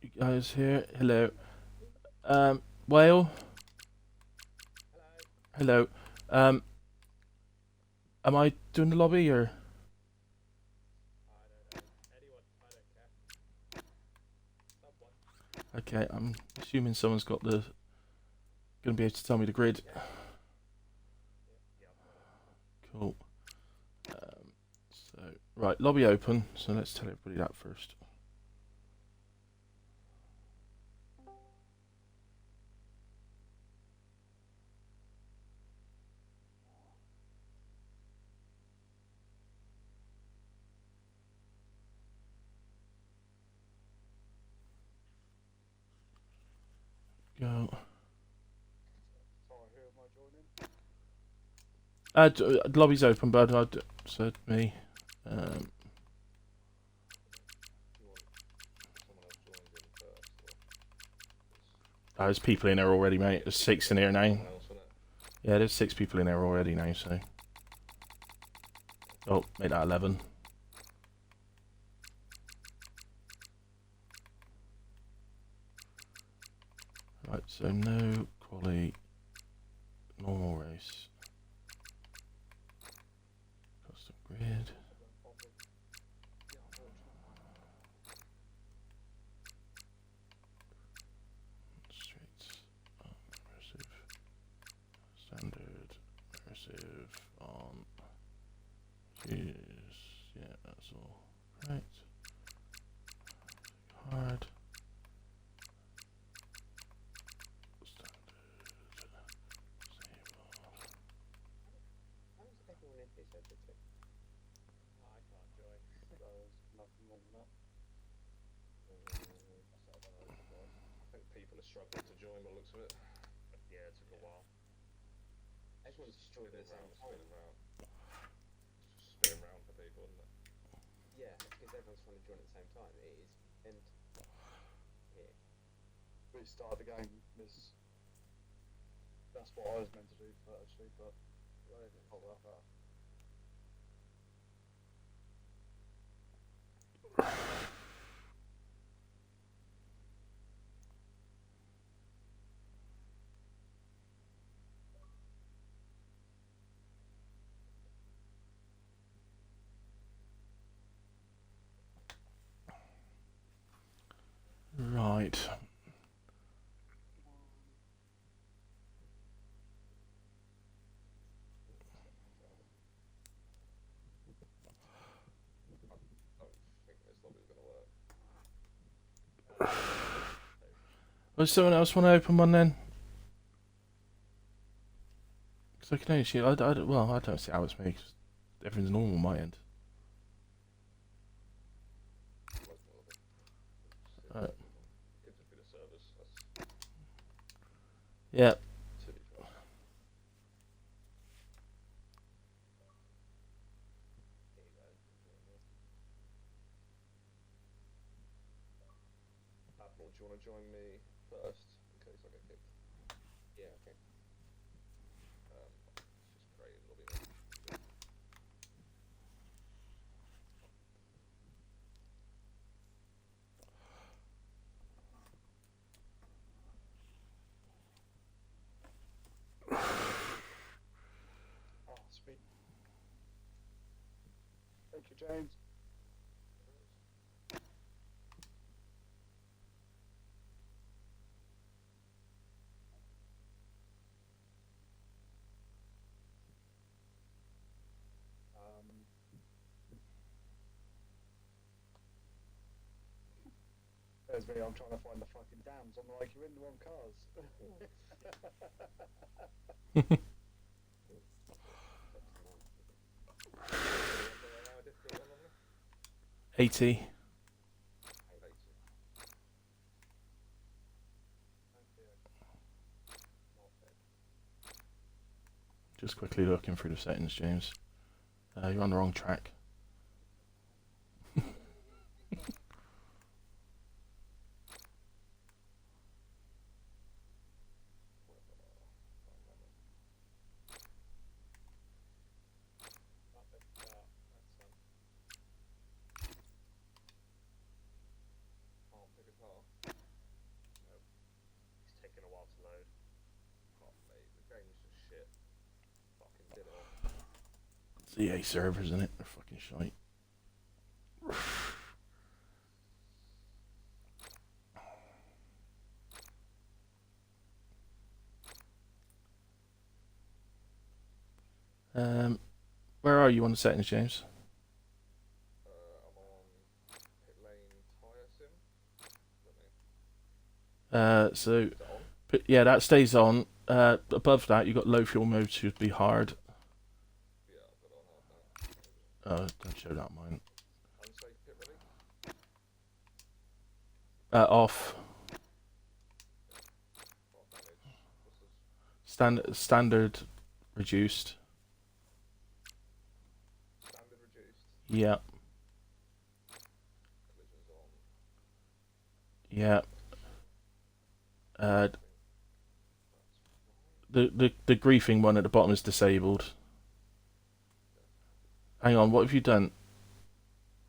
You guys here? Hello. Whale? Hello. Am I doing the lobby or? Okay, I'm assuming someone's got the gonna be able to tell me the grid. Cool. So right, lobby open. So let's tell everybody that first. go. Sorry, who am I joining? Lobby's open, bud. I'd said me. Um, there's people in there already, mate. There's 6 in here now. Yeah, there's 6 people in there already now, so. Oh, make that 11. Right, so no quali, normal race, custom grid. Streets, immersive, standard, immersive, on, use, yeah, that's all right. Hard, standard, save all. How's everyone in here said it? Oh, I can't join. There's nothing wrong with that. I think people are struggling to join by the looks of it. Yeah, it took a while. Everyone's destroyed at the same time. Spinning round. Just spinning round for people, isn't it? Yeah, it's because everyone's trying to join at the same time. It is. And here. Restart the game is. That's what I was meant to do actually, but I didn't follow that. Right. I don't think this lobby's going to work. Does someone else want to open one then? Because I can only see. Well, I don't see how it's me. 'Cause everything's normal on my end. Right. Could just be the servers. That's Yeah. to be fair. Admiral, do you want to join me first in case I get kicked? Yeah, okay. Just create a lobby. Oh, sweet. Thank you, James. There's me, I'm trying to find the fucking dams. I'm like, you're in the wrong cars. 80. Just quickly looking through the settings, James. You're on the wrong track. It's taking a while to load. Oh, mate, the game's just shit. Fucking did it all. It's EA servers, isn't it? They're fucking shite. Where are you on the settings, James? I'm on pit lane tyre sim. So, Is it on? yeah, that stays on. Above that, you've got low fuel mode, should be hard. Yeah, I've got it on hard now. Don't show that mine. Unsafe pit ready? Off. Standard reduced. Standard reduced. Yeah. Collisions on. Yeah. I think The griefing one at the bottom is disabled. Hang on, what have you done?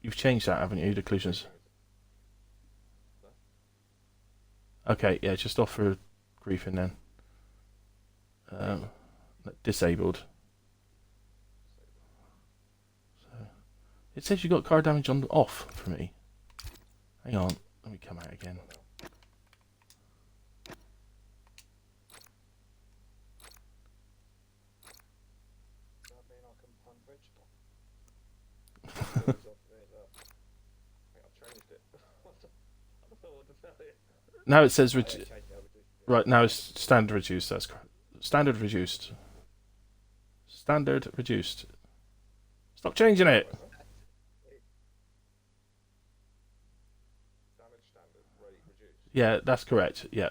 You've changed that, haven't you? The collisions. Okay, yeah, just off for griefing then. Disabled. So it says you got car damage on off for me. Hang on, let me come out again. Does that mean I can punt Rich? I've changed it. I don't know what to tell you. Now it says Change it over to- right now it's standard reduced. That's correct. Standard reduced. Standard reduced. Stop changing it. Damage standard rate reduced. Yeah, that's correct. Yeah.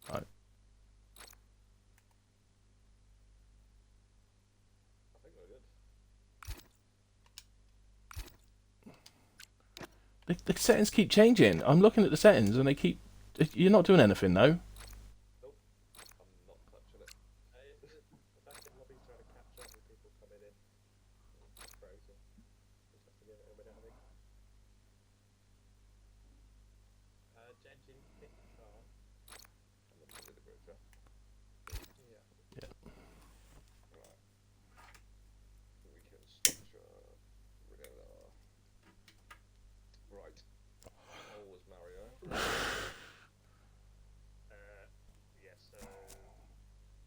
I think we're good. The settings keep changing. I'm looking at the settings and they keep. You're not doing anything though. I'm not touching it. The fact that lobby's trying to catch up with people coming in. It's frozen. Just have to give it a minute, I think. Jenkin, pick the car. I'm looking at the grid, yeah. Yeah. Right. We can structure regular. Right. Oh, was Mario. Yes, so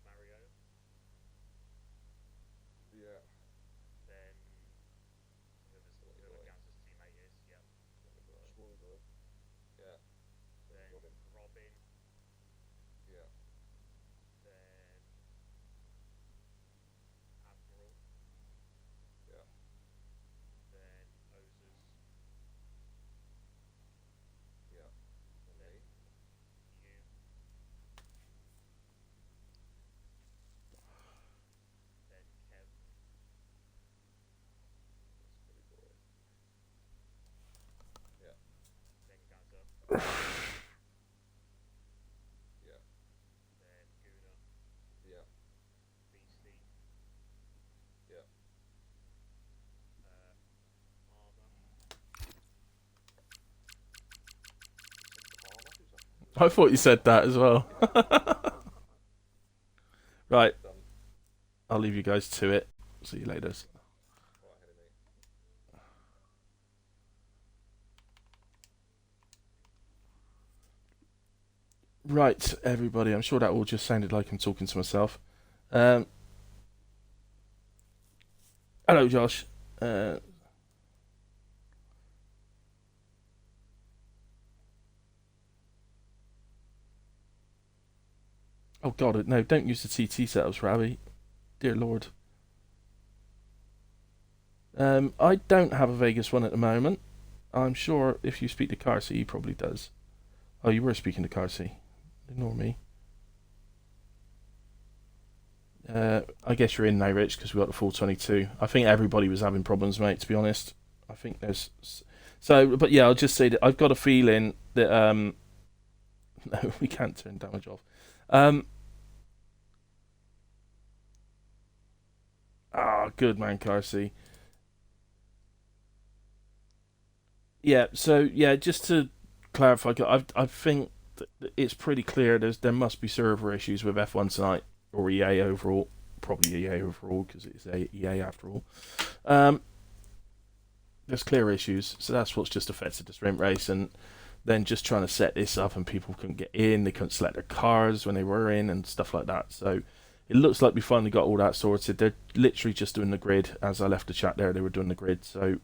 Mario, Yeah. then whoever Ganz's teammate is, yeah. Yeah. Then Robin. Robin, Yeah. then Admiral, Yeah. then Ozers, Yeah. And me. you, then Kev, That's pretty boring. Yeah. then Ganza, Yeah. then Guna, Yeah. Beastie, Yeah. Armour, Palmer, who's that? I thought you said that as well. Right, Done. I'll leave you guys to it. See you later. Right ahead of me. Right, everybody. I'm sure that all just sounded like I'm talking to myself. Hello, Josh. Oh God, no! Don't use the TT setups, Ravi. Dear Lord. I don't have a Vegas one at the moment. I'm sure if you speak to Carsey, he probably does. Oh, you were speaking to Carsey. Ignore me. I guess you're in now, Rich, because we got the full 22. I think everybody was having problems, mate, to be honest. I think there's... So, but yeah, I'll just say that I've got a feeling that... No, we can't turn damage off. Good man, Carsey. Yeah, so, yeah, just to clarify, I think that it's pretty clear there must be server issues with F1 tonight. Or EA overall, probably EA overall because it's EA after all. There's clear issues, so that's what's just affected the sprint race, and then just trying to set this up, and people couldn't get in, they couldn't select their cars when they were in, and stuff like that. So it looks like we finally got all that sorted. They're literally just doing the grid. As I left the chat there, they were doing the grid, so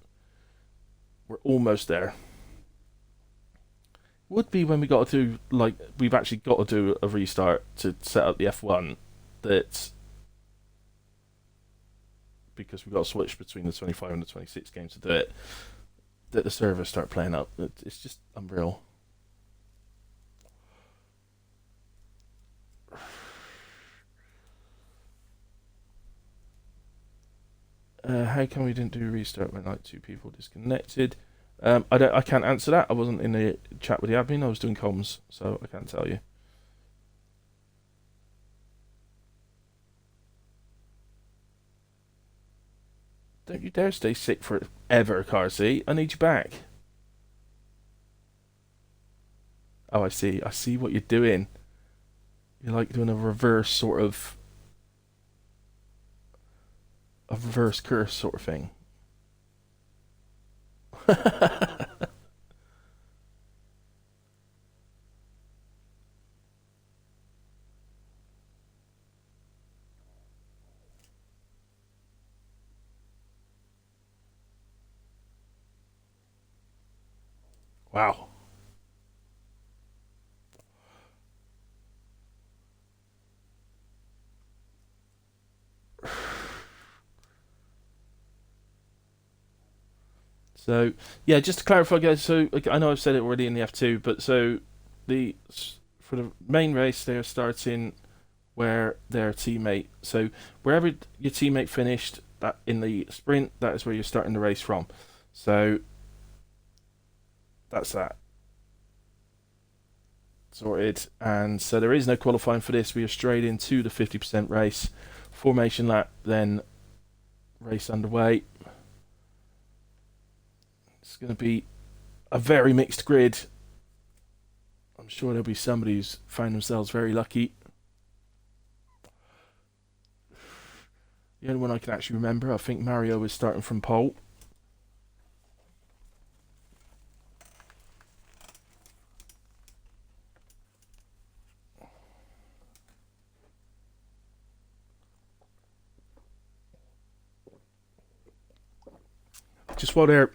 we're almost there. Would be when we got to do, like, we've actually got to do a restart to set up the F1. That because we've got to switch between the 25 and the 26 games to do it, that the servers start playing up. It's just unreal. how come we didn't do a restart when like 2 people disconnected? I can't answer that. I wasn't in the chat with the admin. I was doing comms, so I can't tell you. Don't you dare stay sick forever, Carsey. I need you back. Oh, I see. I see what you're doing. You're like doing a reverse curse sort of thing. Wow. So, yeah, just to clarify, guys, so like, I know I've said it already in the F2, but so for the main race, they're starting where their teammate, so wherever your teammate finished that in the sprint, that is where you're starting the race from. So, that's that. Sorted. And so there is no qualifying for this. We are straight into the 50% race. Formation lap, then race underway. It's going to be a very mixed grid. I'm sure there'll be somebody who's found themselves very lucky. The only one I can actually remember, I think Mario was starting from pole. Just while they're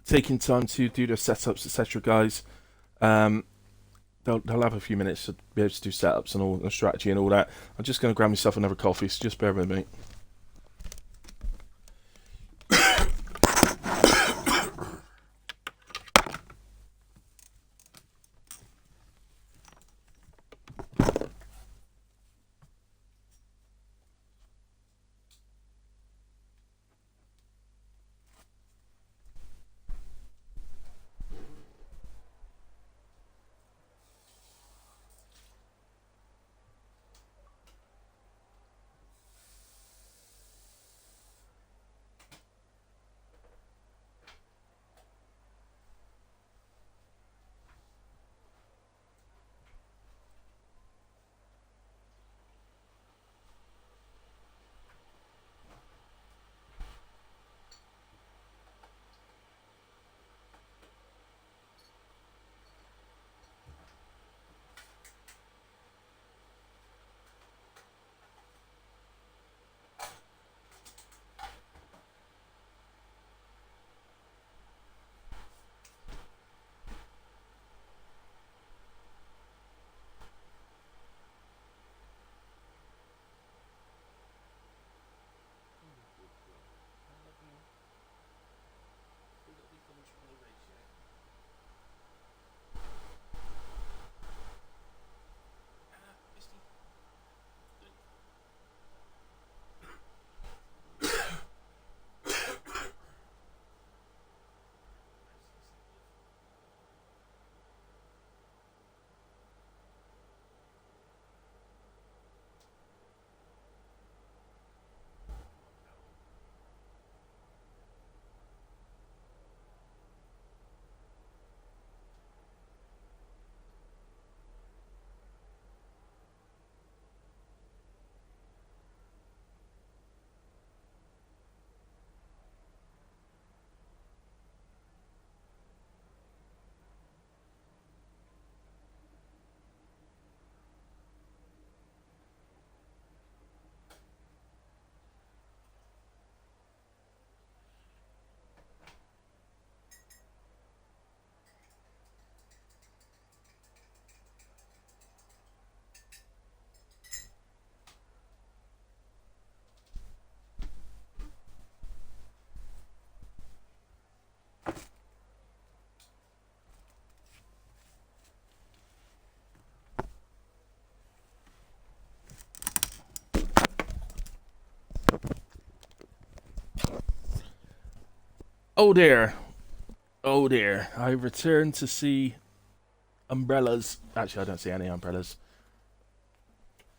taking time to do their setups, etc., guys, they'll have a few minutes to be able to do setups and all the strategy and all that. I'm just going to grab myself another coffee, so just bear with me. Oh dear. Oh dear. I return to see umbrellas. Actually, I don't see any umbrellas.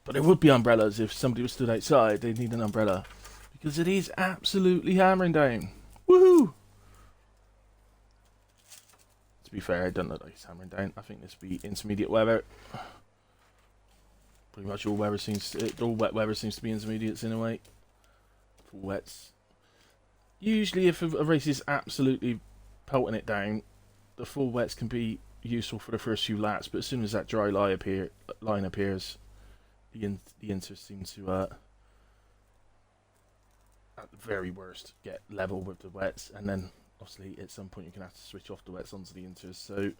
But there would be umbrellas if somebody was stood outside. They'd need an umbrella. Because it is absolutely hammering down. Woohoo! To be fair, it doesn't look like it's hammering down. I think this will be intermediate weather. Pretty much all wet weather seems to be intermediates in a way. Full wets. Usually if a race is absolutely pelting it down, the full wets can be useful for the first few laps, but as soon as that dry line appears, the inters seem to, at the very worst, get level with the wets, and then obviously at some point you're going to have to switch off the wets onto the inters, so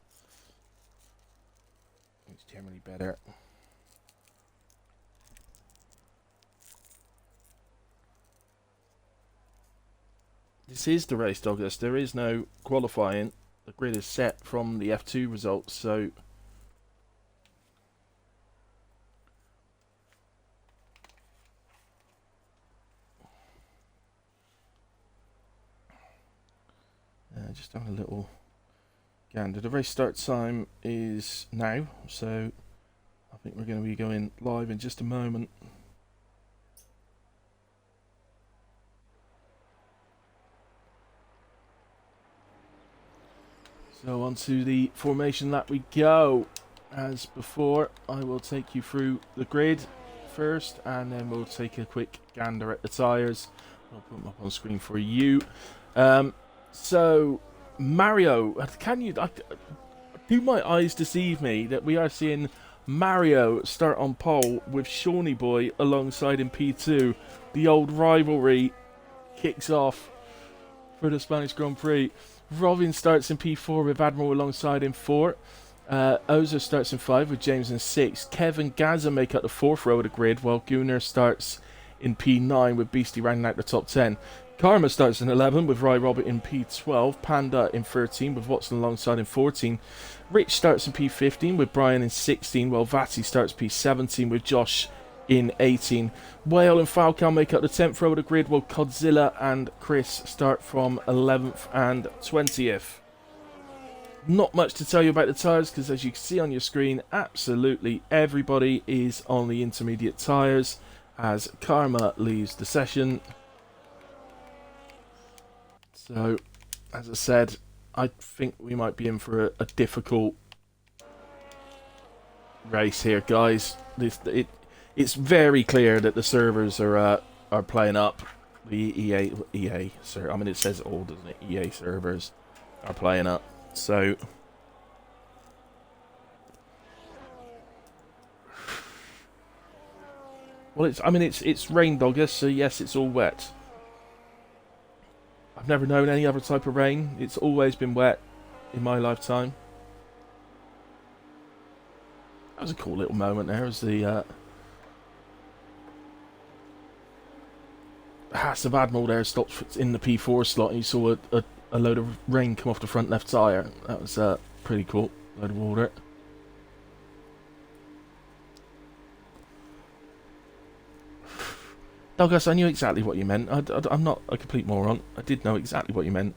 it's generally better. This is the race, Douglas. There is no qualifying. The grid is set from the F2 results, so just having a little gander. The race start time is now, so I think we're going to be going live in just a moment. So onto the formation lap we go. As before, I will take you through the grid first, and then we'll take a quick gander at the tyres. I'll put them up on screen for you. So, Mario, do my eyes deceive me that we are seeing Mario start on pole with Shawnee Boy alongside in P2? The old rivalry kicks off for the Spanish Grand Prix. Robin starts in P4 with Admiral alongside in 4. Oza starts in 5 with James in 6. Kev and Gaza make up the 4th row of the grid, while Gunnar starts in P9 with Beastie rounding out the top 10. Karma starts in 11 with Ry Robert in P12. Panda in 13 with Watson alongside in 14. Rich starts in P15 with Brian in 16, while Vati starts P17 with Josh in 18. Whale and Falcon make up the 10th row of the grid, while Godzilla and Chris start from 11th and 20th. Not much to tell you about the tyres, because as you can see on your screen, absolutely everybody is on the intermediate tyres as Karma leaves the session. So, as I said, I think we might be in for a difficult race here, guys. It's very clear that the servers are playing up. The EA server. I mean, it says it all, doesn't it? EA servers are playing up. So, well, it's rained, August, so yes, it's all wet. I've never known any other type of rain. It's always been wet in my lifetime. That was a cool little moment there as the Haas of Admiral there stopped in the P4 slot, and you saw a load of rain come off the front left tyre. That was pretty cool. Load of water. Douglas, I knew exactly what you meant. I'm not a complete moron. I did know exactly what you meant.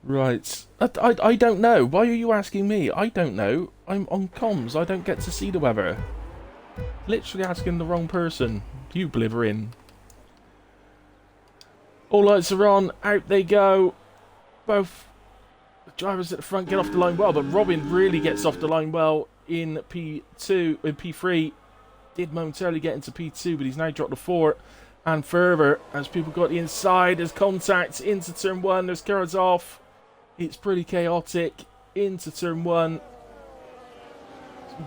Right. I don't know. Why are you asking me? I don't know. I'm on comms. I don't get to see the weather. Literally asking the wrong person. You blithering. All lights are on. Out they go. Both drivers at the front get off the line well, but Robin really gets off the line well in P2, in P3. Did momentarily get into P2, but he's now dropped to 4 and further as people got the inside. There's contact into turn 1. There's cards off. It's pretty chaotic into turn 1.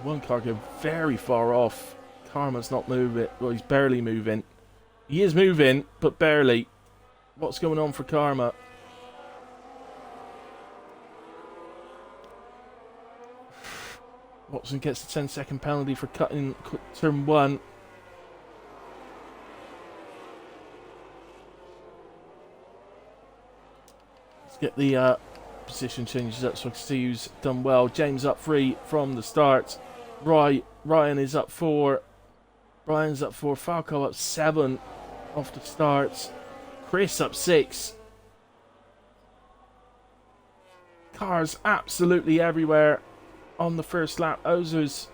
One car go very far off. Karma's not moving. Well, he's barely moving. He is moving, but barely. What's going on for Karma? Watson gets the 10-second penalty for cutting turn 1. Let's get the position changes up so I can see who's done well. James up free from the start. Ryan is up 4. Brian's up 4. Falco up 7 off the starts. Chris up 6. Cars absolutely everywhere on the first lap. Ozers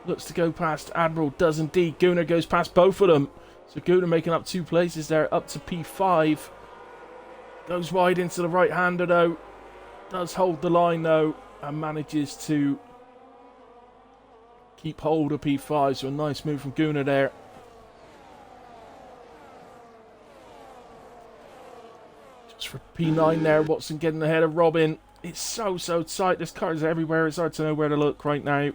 looks to go past Admiral, does indeed. Gunnar goes past both of them. So Gunnar making up 2 places there, up to P5. Goes wide into the right-hander though. Does hold the line though, and manages to keep hold of P5. So a nice move from Gunnar there. Just for P9 there, Watson getting ahead of Robin. It's so tight. There's cars everywhere. It's hard to know where to look right now.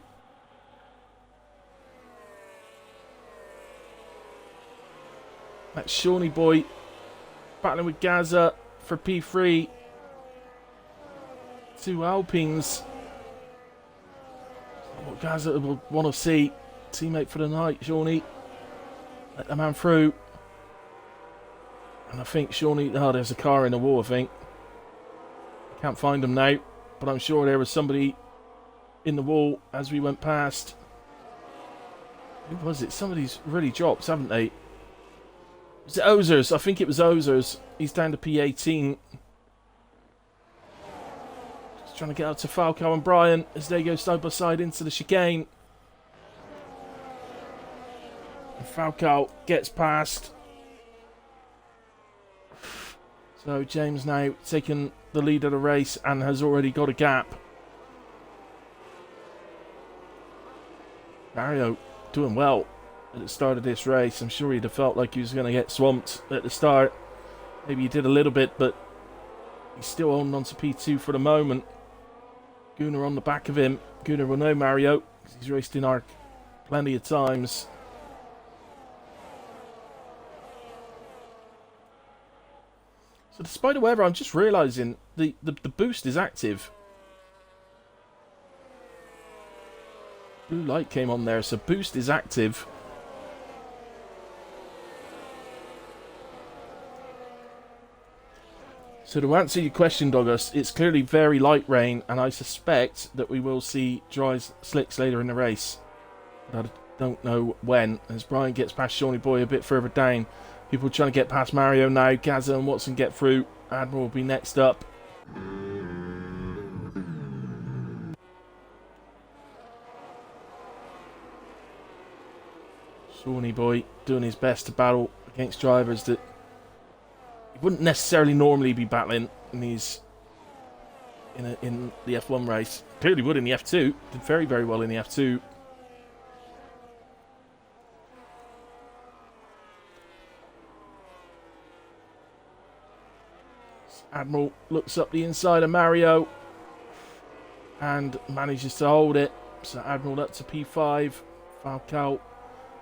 That's Shawnee Boy battling with Gaza for P3. 2 Alpines. What Gaza will want to see. Teammate for the night, Shawnee. Let the man through. And I think Shawnee... Oh, there's a car in the wall, I think. Can't find him now. But I'm sure there was somebody in the wall as we went past. Who was it? Somebody's really dropped, haven't they? Was it Ozers? I think it was Ozers. He's down to P18. Just trying to get out to Falco and Brian as they go side by side into the chicane. And Falco gets past. So James now taking the lead of the race and has already got a gap. Mario doing well at the start of this race. I'm sure he'd have felt like he was going to get swamped at the start. Maybe he did a little bit, but he's still holding on to P2 for the moment. Gunnar on the back of him. Gunnar will know Mario, because he's raced in ARC plenty of times. So despite the weather, I'm just realising the boost is active. Blue light came on there, so boost is active. So to answer your question, Douglas, it's clearly very light rain, and I suspect that we will see dry slicks later in the race. But I don't know when, as Brian gets past Shawnee Boy a bit further down. People trying to get past Mario now. Gaza and Watson get through. Admiral will be next up. Shawnee Boy doing his best to battle against drivers that he wouldn't necessarily normally be battling in these in the F1 race. Clearly would in the F2. Did very, very well in the F2. Admiral looks up the inside of Mario and manages to hold it. So Admiral up to P5. Falcao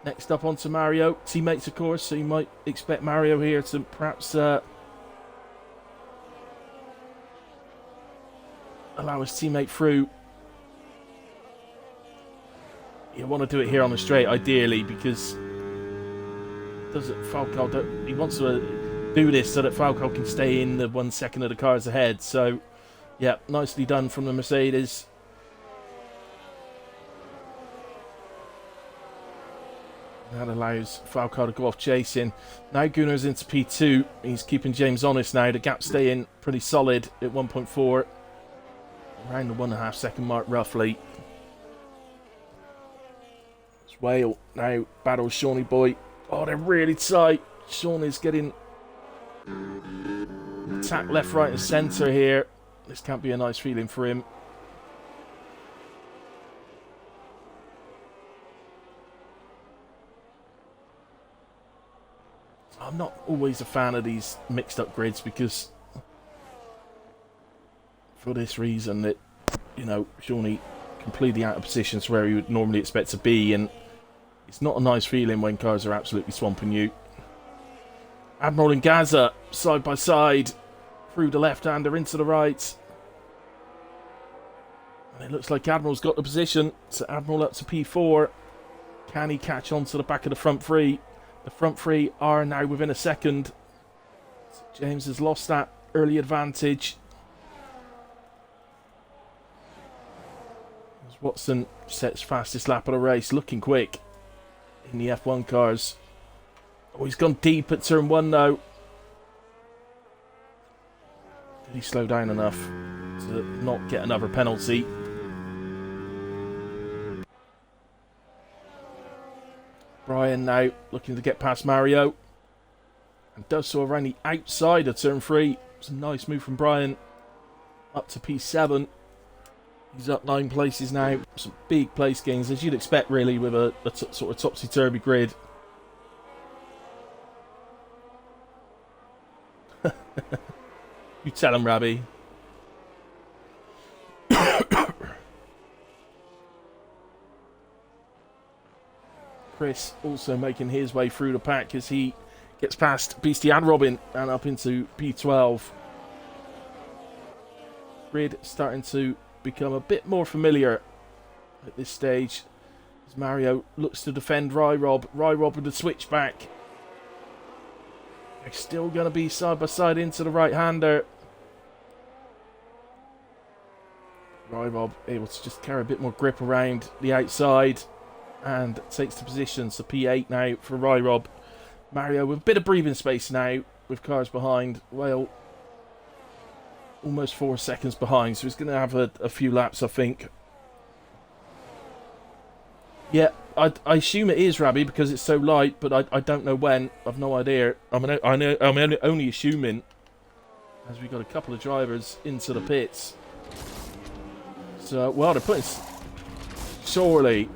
next up onto Mario. Teammates, of course, so you might expect Mario here to perhaps allow his teammate through. You want to do it here on the straight, ideally, because Falcao he wants to do this so that Falco can stay in the 1 second of the cars ahead. So, yeah, nicely done from the Mercedes. That allows Falco to go off chasing. Now Gunnar's into P2. He's keeping James honest now. The gap's staying pretty solid at 1.4. Around the 1.5 second mark, roughly. It's Whale now battles Shawnee Boy. Oh, they're really tight. Sean is getting attacked left, right and centre here. This can't be a nice feeling for him. I'm not always a fan of these mixed up grids because for this reason that, you know, Shawnee completely out of positions where he would normally expect to be, and it's not a nice feeling when cars are absolutely swamping you. Admiral and Gaza side by side through the left-hander into the right. And it looks like Admiral's got the position. So Admiral up to P4. Can he catch on to the back of the front three? The front three are now within a second. So James has lost that early advantage. As Watson sets fastest lap of the race, looking quick in the F1 cars. Oh, he's gone deep at turn 1 though. Did he slow down enough to not get another penalty? Brian now looking to get past Mario. And does so around the outside of turn 3. It's a nice move from Brian. Up to P7. He's up 9 places now. Some big place gains, as you'd expect really with a sort of topsy-turvy grid. You tell him, Rabbi. Chris also making his way through the pack as he gets past Beastie and Robin and up into P12. Grid starting to become a bit more familiar at this stage as Mario looks to defend Ryrob. Ryrob with the switchback. They're still going to be side by side into the right-hander. Ryrob able to just carry a bit more grip around the outside and takes the position. So P8 now for Ryrob. Mario with a bit of breathing space now with cars behind. Well, almost 4 seconds behind, so he's going to have a few laps, I think. Yeah, I assume it is Rabbi because it's so light, but I don't know when. I've no idea. I'm only assuming, as we got a couple of drivers into the pits. So, well, they're putting... Surely,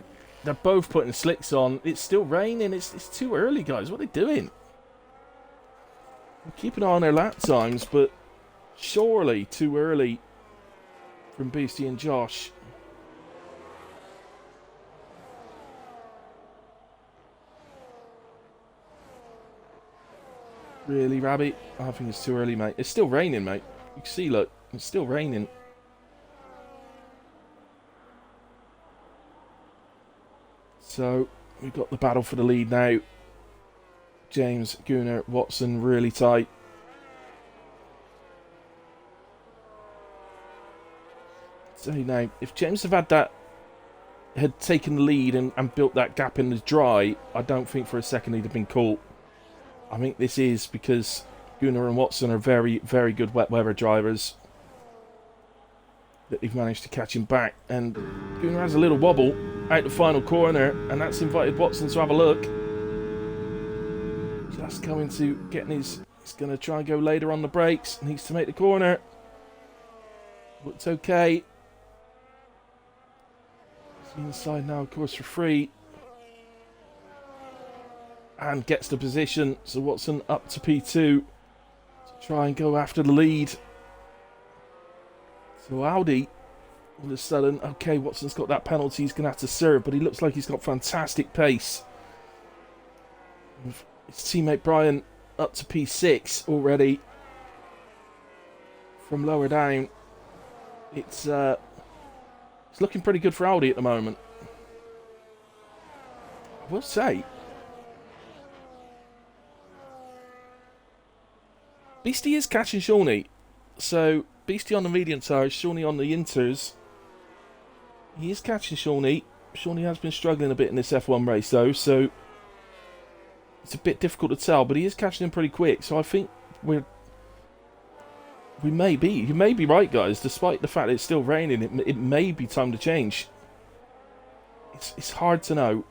they're both putting slicks on. It's still raining. It's too early, guys. What are they doing? Keep an eye on their lap times, but surely too early from Beastie and Josh. Really, Rabbi? I think it's too early, mate. It's still raining, mate. You can see, look. It's still raining. So, we've got the battle for the lead now. James, Gunnar, Watson really tight. So now, if James had taken the lead and built that gap in the dry, I don't think for a second he'd have been caught. I think this is because Gunnar and Watson are very, very good wet weather drivers. That they've managed to catch him back. And Gunnar has a little wobble out the final corner, and that's invited Watson to have a look. Just coming to getting his... He's going to try and go later on the brakes. Needs to make the corner. Looks okay. He's inside now, of course, for free. And gets the position. So Watson up to P2 to try and go after the lead. So Audi, all of a sudden, okay, Watson's got that penalty he's going to have to serve, but he looks like he's got fantastic pace. His teammate Brian up to P6 already. From lower down, it's looking pretty good for Audi at the moment. I will say, Beastie is catching Shawnee. So, Beastie on the medium tires, Shawnee on the inters. He is catching Shawnee. Shawnee has been struggling a bit in this F1 race though, so it's a bit difficult to tell, but he is catching him pretty quick. So I think you may be right, guys. Despite the fact that it's still raining, it may be time to change. It's hard to know.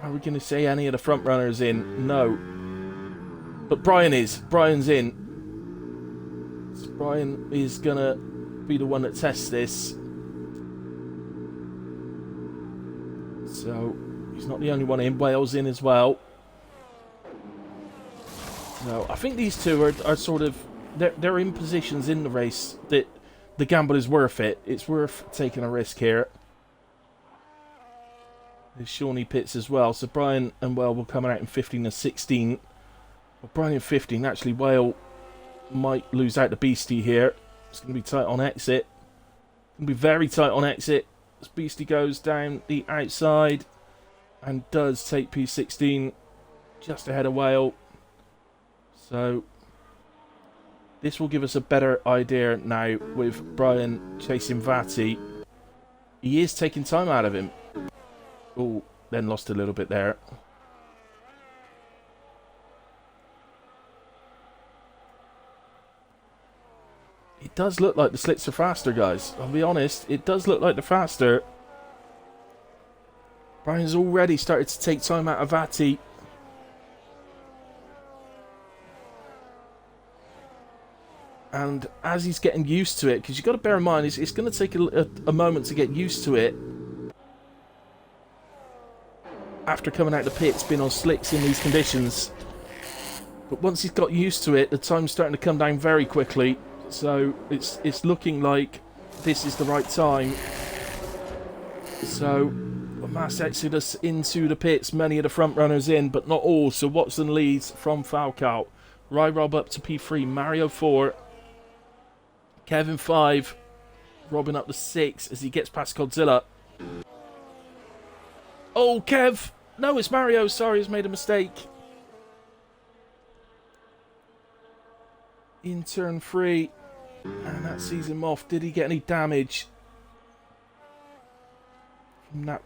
Are we going to say any of the front runners in? No. But Brian is. Brian's in. So Brian is going to be the one that tests this. So, he's not the only one in. Wales in as well. So, I think these two are sort of... They're in positions in the race that the gamble is worth it. It's worth taking a risk here. There's Shawnee pits as well. So Brian and Whale will come out in 15 and 16. Well, Brian in 15. Actually, Whale might lose out to Beastie here. It's going to be tight on exit. Going to be very tight on exit. As Beastie goes down the outside and does take P16 just ahead of Whale. So This will give us a better idea now with Brian chasing Vati. He is taking time out of him. Oh, then lost a little bit there. It does look like the slits are faster, guys. I'll be honest, it does look like they're faster. Brian's already started to take time out of Vati. And as he's getting used to it, because you've got to bear in mind, it's going to take a moment to get used to it. After coming out the pits, been on slicks in these conditions. But once he's got used to it, the time's starting to come down very quickly. So it's looking like this is the right time. So a mass exodus into the pits. Many of the front runners in, but not all. So Watson leads from Falcao. Rob up to P3. Mario 4. Kevin 5. Robin up to 6 as he gets past Godzilla. Oh, Kev! No, it's Mario. Sorry, he's made a mistake. In turn 3. And that sees him off. Did he get any damage? From that,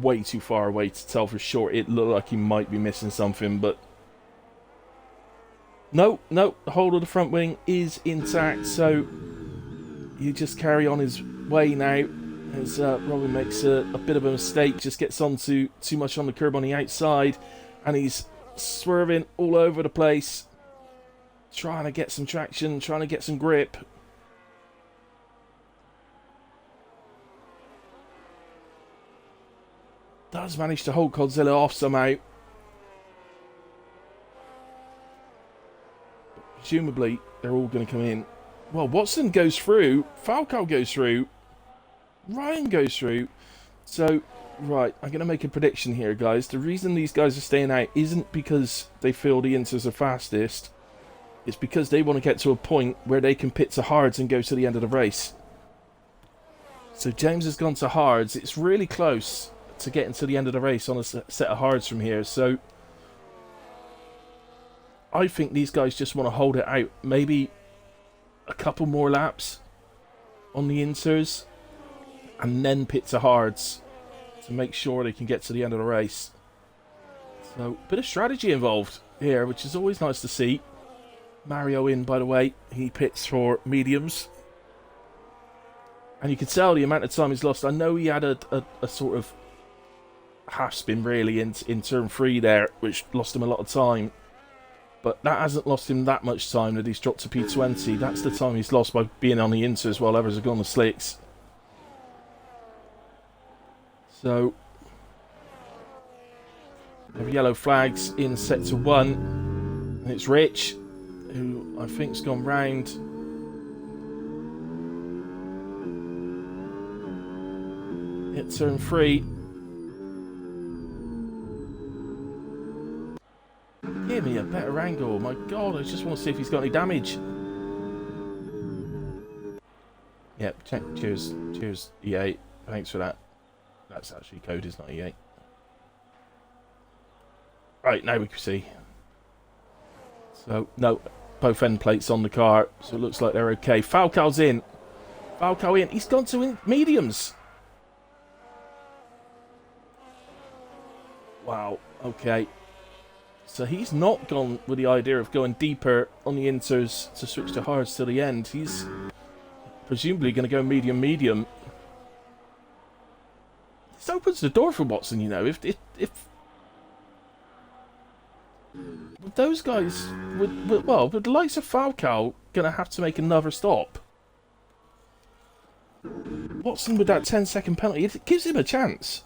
way too far away to tell for sure. It looked like he might be missing something, but... No, the whole of the front wing is intact, so you just carry on his way now as Robin makes a bit of a mistake, just gets onto too much on the curb on the outside, and he's swerving all over the place, trying to get some traction, trying to get some grip. Does manage to hold Godzilla off somehow. Presumably, they're all going to come in. Well, Watson goes through. Falcao goes through. Ryan goes through. So, right, I'm going to make a prediction here, guys. The reason these guys are staying out isn't because they feel the Inters are fastest. It's because they want to get to a point where they can pit to hards and go to the end of the race. So James has gone to hards. It's really close to getting to the end of the race on a set of hards from here. So I think these guys just want to hold it out. Maybe a couple more laps on the Inters and then pit to hards to make sure they can get to the end of the race. So a bit of strategy involved here, which is always nice to see. Mario in, by the way. He pits for mediums. And you can tell the amount of time he's lost. I know he had a sort of half spin really in turn 3 there, which lost him a lot of time. But that hasn't lost him that much time that he's dropped to P20. That's the time he's lost by being on the Inters while others have gone the slicks. So, we have yellow flags in sector 1. And it's Rich, who I think's gone round. Hit turn 3. Give me a better angle. My God, I just want to see if he's got any damage. Yep, check. Cheers, EA. Thanks for that. That's actually code, it's not EA. Right, now we can see. So, no, both end plates on the car, so it looks like they're okay. Falcao's in. Falcao in. He's gone to mediums. Wow, okay. So he's not gone with the idea of going deeper on the Inters to switch to hards till the end. He's presumably going to go medium. This opens the door for Watson, you know. If those guys, with the likes of Falcao, going to have to make another stop. Watson with that 10-second penalty, it gives him a chance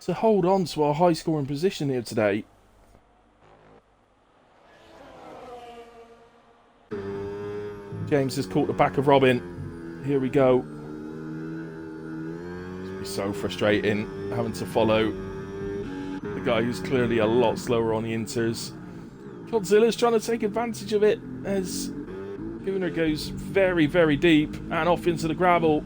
to hold on to our high-scoring position here today. James has caught the back of Robin. Here we go. It's so frustrating having to follow the guy who's clearly a lot slower on the Inters. Godzilla's trying to take advantage of it as Gunnar goes very, very deep and off into the gravel.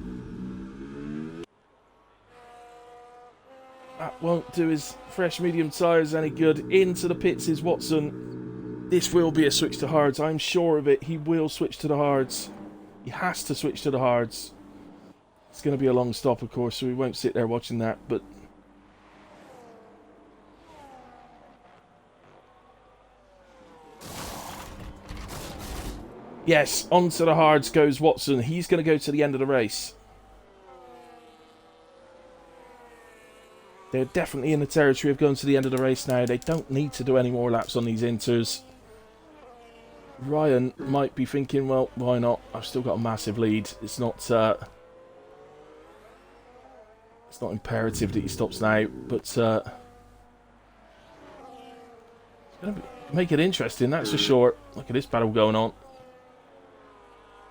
That won't do his fresh medium tyres any good. Into the pits is Watson. This will be a switch to hards. I'm sure of it. He will switch to the hards. He has to switch to the hards. It's going to be a long stop, of course, so we won't sit there watching that, but... Yes, onto the hards goes Watson. He's going to go to the end of the race. They're definitely in the territory of going to the end of the race now. They don't need to do any more laps on these inters. Ryan might be thinking, well, why not? I've still got a massive lead. It's not imperative that he stops now, but it's going to make it interesting, that's for sure. Look at this battle going on.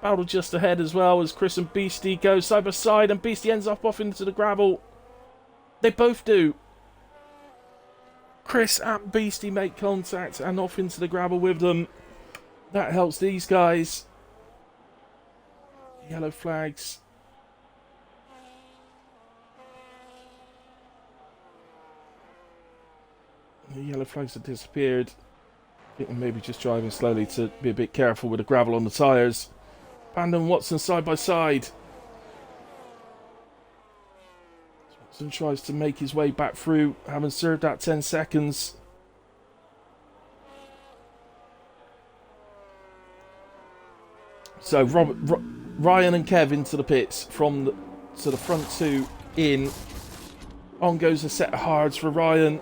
Battle just ahead as well as Chris and Beastie go side by side, and Beastie ends up off into the gravel. They both do. Chris and Beastie make contact and off into the gravel with them. That helps these guys. Yellow flags. The yellow flags have disappeared. I think they're maybe just driving slowly to be a bit careful with the gravel on the tyres. Panda and Watson side by side. Watson tries to make his way back through, having served that 10 seconds. So Ryan and Kev into the pits from the front two in. On goes a set of hards for Ryan.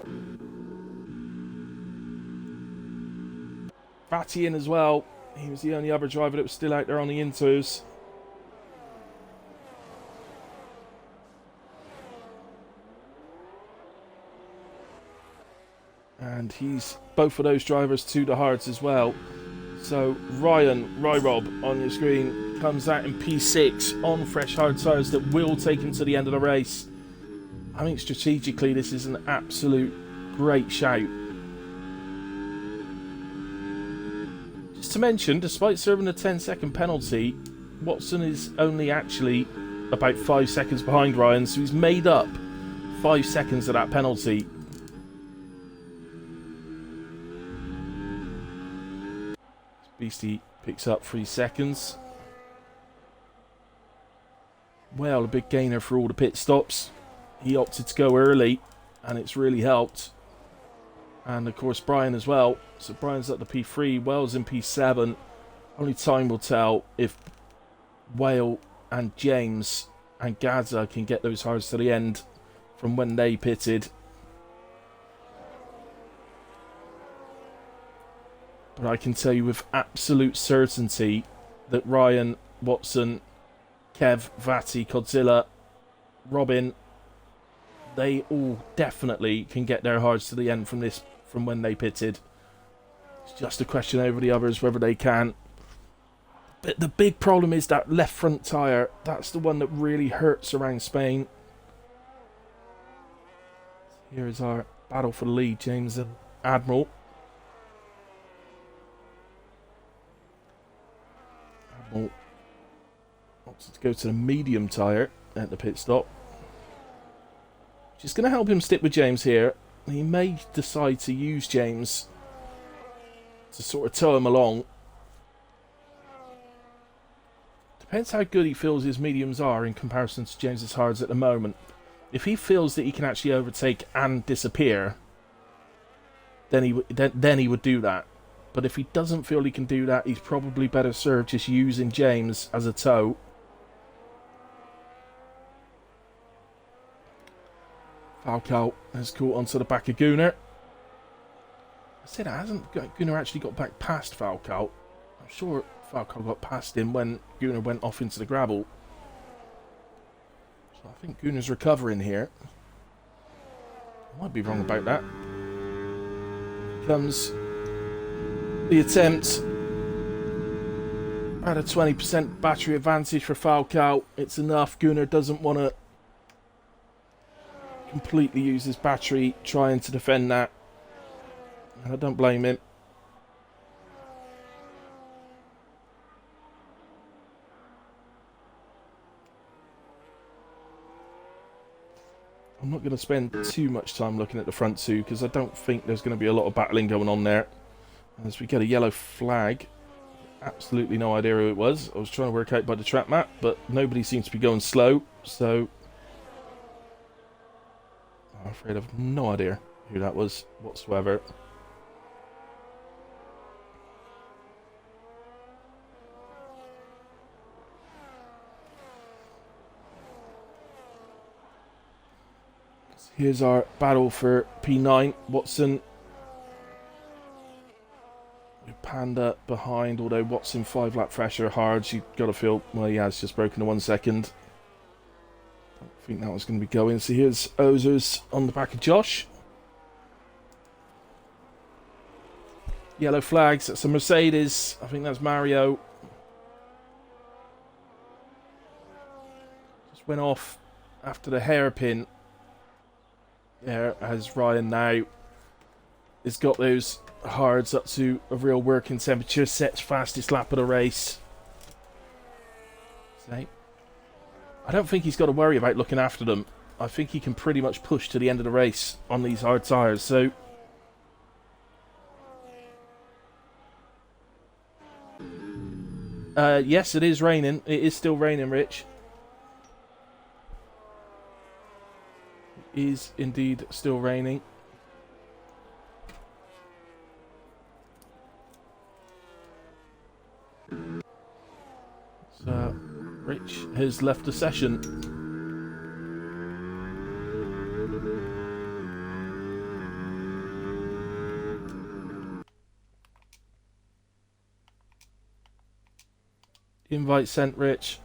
Batty in as well. He was the only other driver that was still out there on the inters. And he's both of those drivers to the hards as well. So Ryan, Ryrob on your screen, comes out in P6 on fresh hard tyres that will take him to the end of the race. I think strategically this is an absolute great shout. Just to mention, despite serving a 10-second penalty, Watson is only actually about 5 seconds behind Ryan, so he's made up 5 seconds of that penalty. Beastie picks up 3 seconds. Well, a big gainer for all the pit stops. He opted to go early, and it's really helped. And of course Brian as well. So Brian's at the P3, Wells in P7. Only time will tell if Whale and James and Gaza can get those hards to the end from when they pitted. But I can tell you with absolute certainty that Ryan, Watson, Kev, Vati, Godzilla, Robin, they all definitely can get their hards to the end from when they pitted. It's just a question over the others whether they can. But the big problem is that left front tyre. That's the one that really hurts around Spain. Here is our battle for the lead, James and Admiral. Admiral wants to go to the medium tyre at the pit stop. Which is going to help him stick with James here. He may decide to use James to sort of tow him along. Depends how good he feels his mediums are in comparison to James's hards at the moment. If he feels that he can actually overtake and disappear, then he would do that. But if he doesn't feel he can do that, he's probably better served just using James as a tow. Falcao has caught onto the back of Gunnar. I said, hasn't Gunnar actually got back past Falcao? I'm sure Falcao got past him when Gunnar went off into the gravel. So I think Gunnar's recovering here. I might be wrong about that. Comes the attempt. At a 20% battery advantage for Falcao. It's enough. Gunnar doesn't want to completely use his battery trying to defend that. And I don't blame him. I'm not going to spend too much time looking at the front two because I don't think there's going to be a lot of battling going on there. As we get a yellow flag. Absolutely no idea who it was. I was trying to work out by the track map, but nobody seems to be going slow, so I'm afraid I've no idea who that was whatsoever. Here's our battle for P9. Watson. Panda behind, although Watson 5-lap pressure hard. You've got to feel, well, he has just broken to 1 second. I think that was going to be going. So here's Ozers on the back of Josh. Yellow flags. That's a Mercedes. I think that's Mario. Just went off after the hairpin. There, as Ryan now has got those hards up to a real working temperature. Sets fastest lap of the race. So, I don't think he's got to worry about looking after them. I think he can pretty much push to the end of the race on these hard tyres. So, yes, it is raining. It is still raining, Rich. It is indeed still raining. So, Rich has left the session. Invite sent, Rich.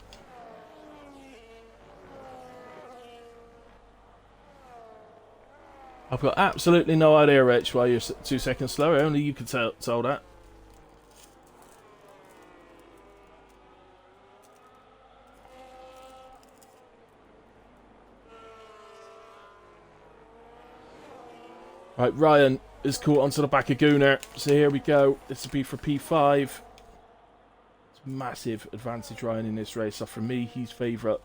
I've got absolutely no idea, Rich, why you're 2 seconds slower. Only you can tell that. Right, Ryan is caught onto the back of Gunnar. So here we go. This will be for P5. It's a massive advantage, Ryan, in this race. So for me, he's favourite.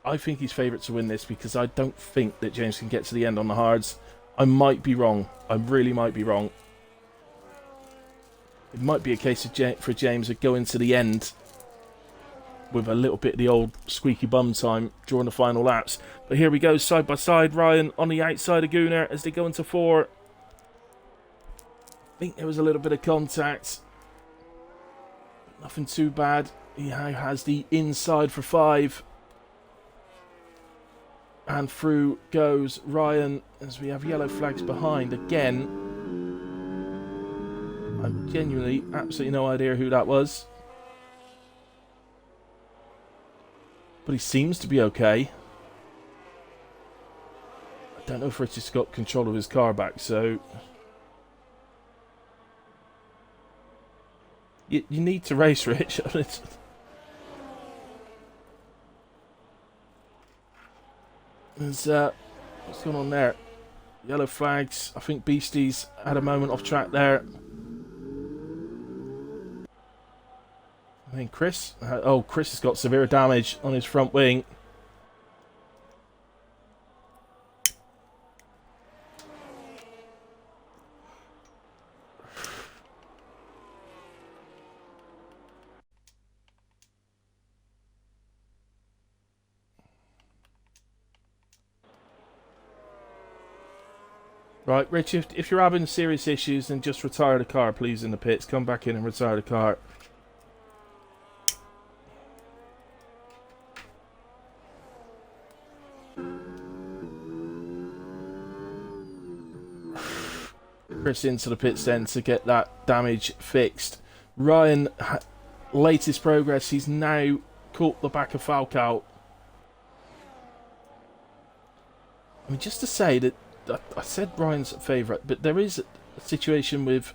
I think he's favourite to win this because I don't think that James can get to the end on the hards. I might be wrong. I really might be wrong. It might be a case of for James of going to the end with a little bit of the old squeaky bum time during the final laps. But here we go, side by side. Ryan on the outside of Gunnar as they go into 4. I think there was a little bit of contact. Nothing too bad. He now has the inside for 5. And through goes Ryan as we have yellow flags behind again. I've genuinely absolutely no idea who that was. But he seems to be okay. I don't know if Rich has got control of his car back, so... You need to race, Rich. There's, what's going on there? Yellow flags. I think Beasties had a moment off track there. I think Chris... Chris has got severe damage on his front wing. Right, Rich, if you're having serious issues, then just retire the car, please, in the pits. Come back in and retire the car. Chris into the pits then to get that damage fixed. Ryan, latest progress, he's now caught the back of Falcao. I mean, just to say that I said Ryan's favourite, but there is a situation with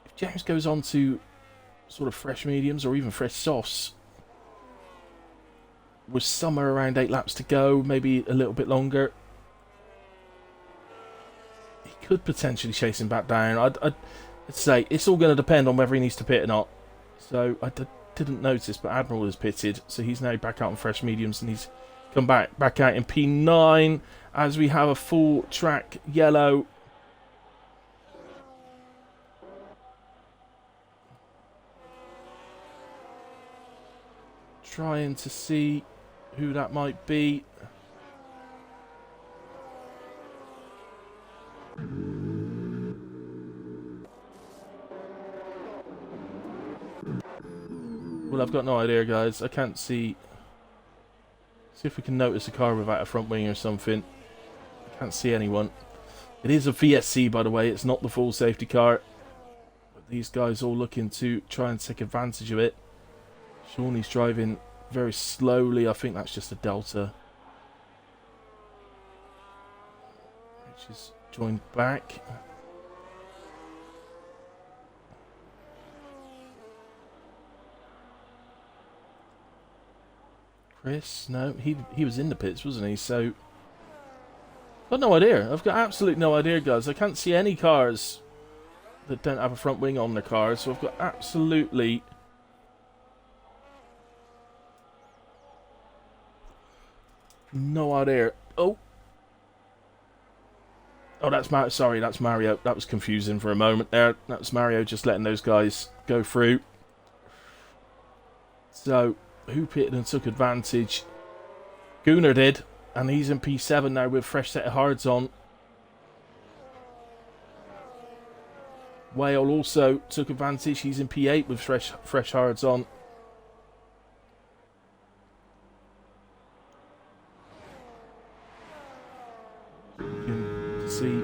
if James goes on to sort of fresh mediums or even fresh softs with somewhere around 8 laps to go, maybe a little bit longer, he could potentially chase him back down. I'd say it's all going to depend on whether he needs to pit or not. So I didn't notice, but Admiral has pitted, so he's now back out on fresh mediums and he's come back out in P9 as we have a full track yellow. trying to see who that might be. Well, I've got no idea, guys. I can't see. See if we can notice a car without a front wing or something. I can't see anyone. It is a VSC, by the way. It's not the full safety car. But these guys all looking to try and take advantage of it. Shawnee's driving very slowly. I think that's just a Delta. Which is joined back. Chris, no, he was in the pits, wasn't he? So, I've got no idea. I've got absolutely no idea, guys. I can't see any cars that don't have a front wing on their cars, so I've got absolutely no idea. Oh, that's Mario. Sorry, that's Mario. That was confusing for a moment there. That's Mario just letting those guys go through. So, who pitted and took advantage? Gunnar did, and he's in P7 now with fresh set of hards on. Whale also took advantage. He's in P8 with fresh hards on. You can see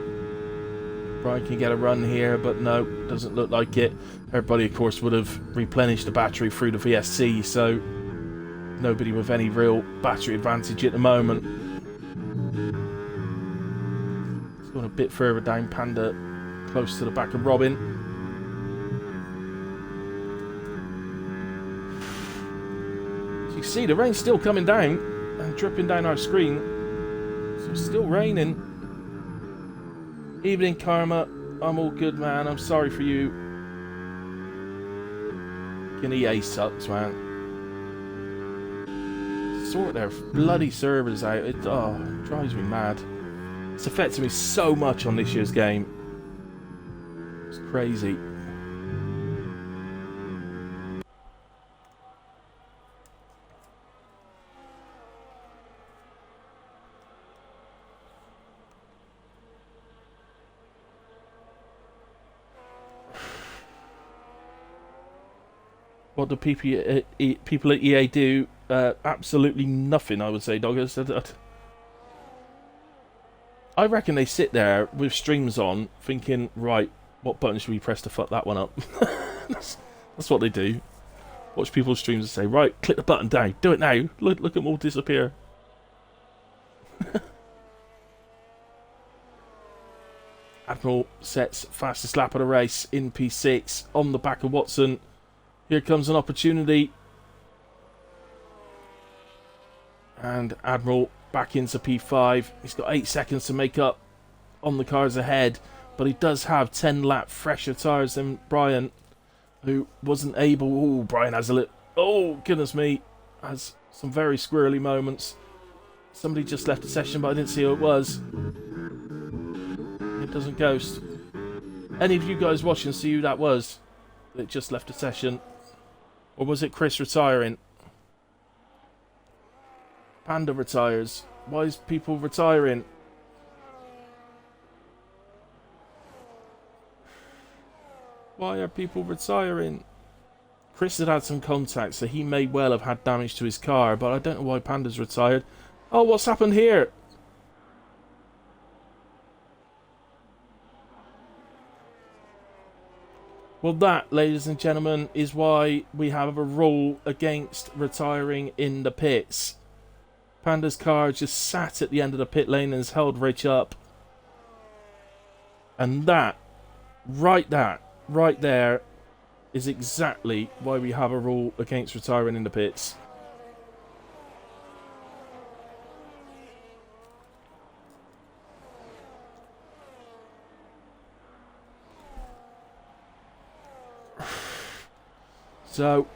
Brian can get a run here, but no, doesn't look like it. Everybody, of course, would have replenished the battery through the VSC, so nobody with any real battery advantage at the moment. It's going a bit further down, Panda close to the back of Robin. As you can see, the rain's still coming down and dripping down our screen. So it's still raining. Evening, Karma. I'm all good, man. I'm sorry for you. EA sucks, man. Sort their bloody servers out. It drives me mad. It's affected me so much on this year's game. It's crazy. What do people at EA do? Absolutely nothing, I would say, Doggers. I reckon they sit there with streams on, thinking, right, what button should we press to fuck that one up? that's what they do. Watch people's streams and say, right, click the button down, do it now. Look at them all disappear. Admiral sets fastest lap of the race in P6 on the back of Watson. Here comes an opportunity. And Admiral back into P5. He's got 8 seconds to make up on the cars ahead. But he does have 10 lap fresher tyres than Brian, who wasn't able... Oh, Brian has a little... Oh, goodness me. Has some very squirrely moments. Somebody just left the session, but I didn't see who it was. It doesn't ghost. Any of you guys watching see who that was that just left the session? Or was it Chris retiring? Panda retires. Why is people retiring? Why are people retiring? Chris had some contact, so he may well have had damage to his car, but I don't know why Panda's retired. Oh, what's happened here? Well, that, ladies and gentlemen, is why we have a rule against retiring in the pits. Panda's car just sat at the end of the pit lane and has held Rich up. And that right there, is exactly why we have a rule against retiring in the pits. So,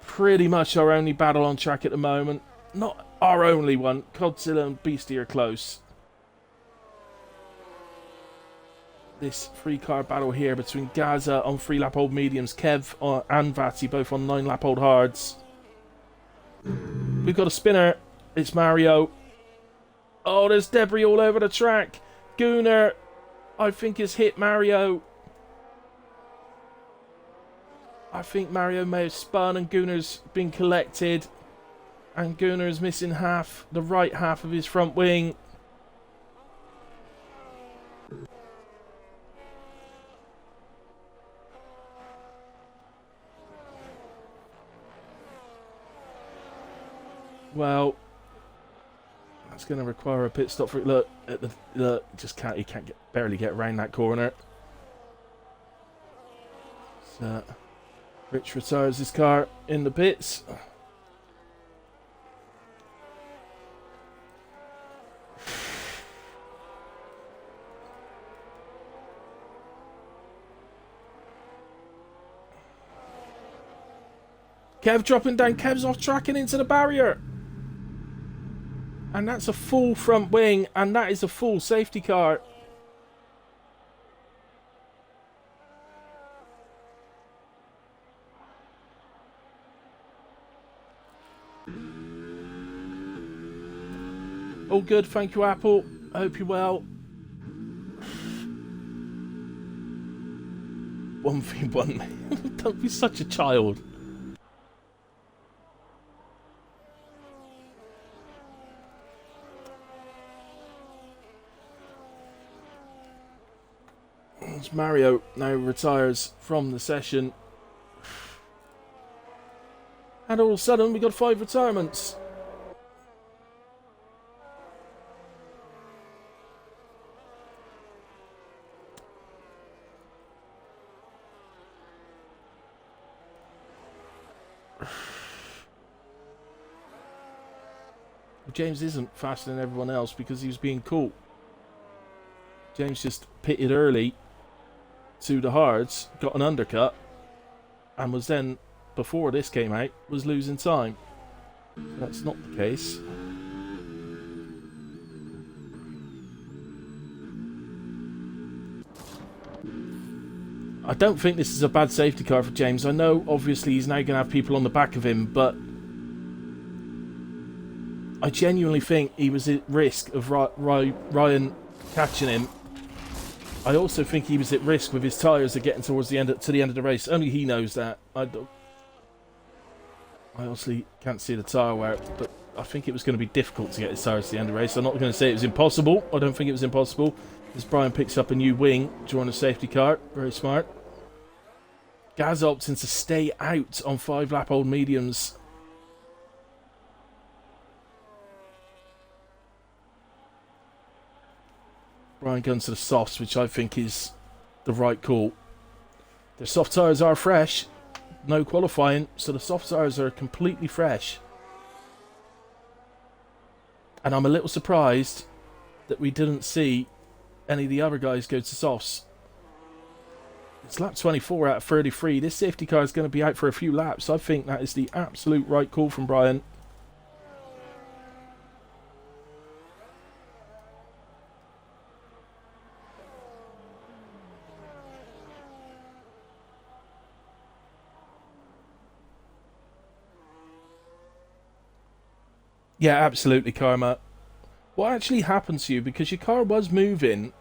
pretty much our only battle on track at the moment. Not our only one. Godzilla and Beastie are close. This 3-car battle here between Gaza on 3-lap-old mediums, Kev and Vati both on 9-lap-old hards. We've got a spinner. It's Mario. Oh, there's debris all over the track. Gunnar, I think, has hit Mario. I think Mario may have spun and Gunnar's been collected. And Gunnar is missing half, the right half of his front wing. Well, that's going to require a pit stop for it. Look, at the look, just can't. He can't barely get around that corner. So, Rich retires his car in the pits. Kev dropping down. Kev's off track and into the barrier. And that's a full front wing, and that is a full safety car. All good, thank you, Apple. I hope you're well. 1v1. Don't be such a child. Mario now retires from the session. And all of a sudden we got 5 retirements. James isn't faster than everyone else because he was being caught. James just pitted early to the hards, got an undercut, and was then, before this came out, was losing time. That's not the case. I don't think this is a bad safety car for James. I know, obviously, he's now going to have people on the back of him, but I genuinely think he was at risk of Ryan catching him. I also think he was at risk with his tyres of getting towards the end of the race. Only he knows that. I honestly can't see the tyre wear, but I think it was going to be difficult to get his tyres to the end of the race. I'm not going to say it was impossible. I don't think it was impossible. As Brian picks up a new wing, during a safety car. Very smart. Gaz opting to stay out on 5-lap old mediums. Brian guns to the softs, which I think is the right call. Their soft tyres are fresh. No qualifying, so the soft tyres are completely fresh. And I'm a little surprised that we didn't see any of the other guys go to softs. It's lap 24 out of 33. This safety car is going to be out for a few laps. I think that is the absolute right call from Brian. Yeah, absolutely, Karma. What actually happened to you? Because your car was moving,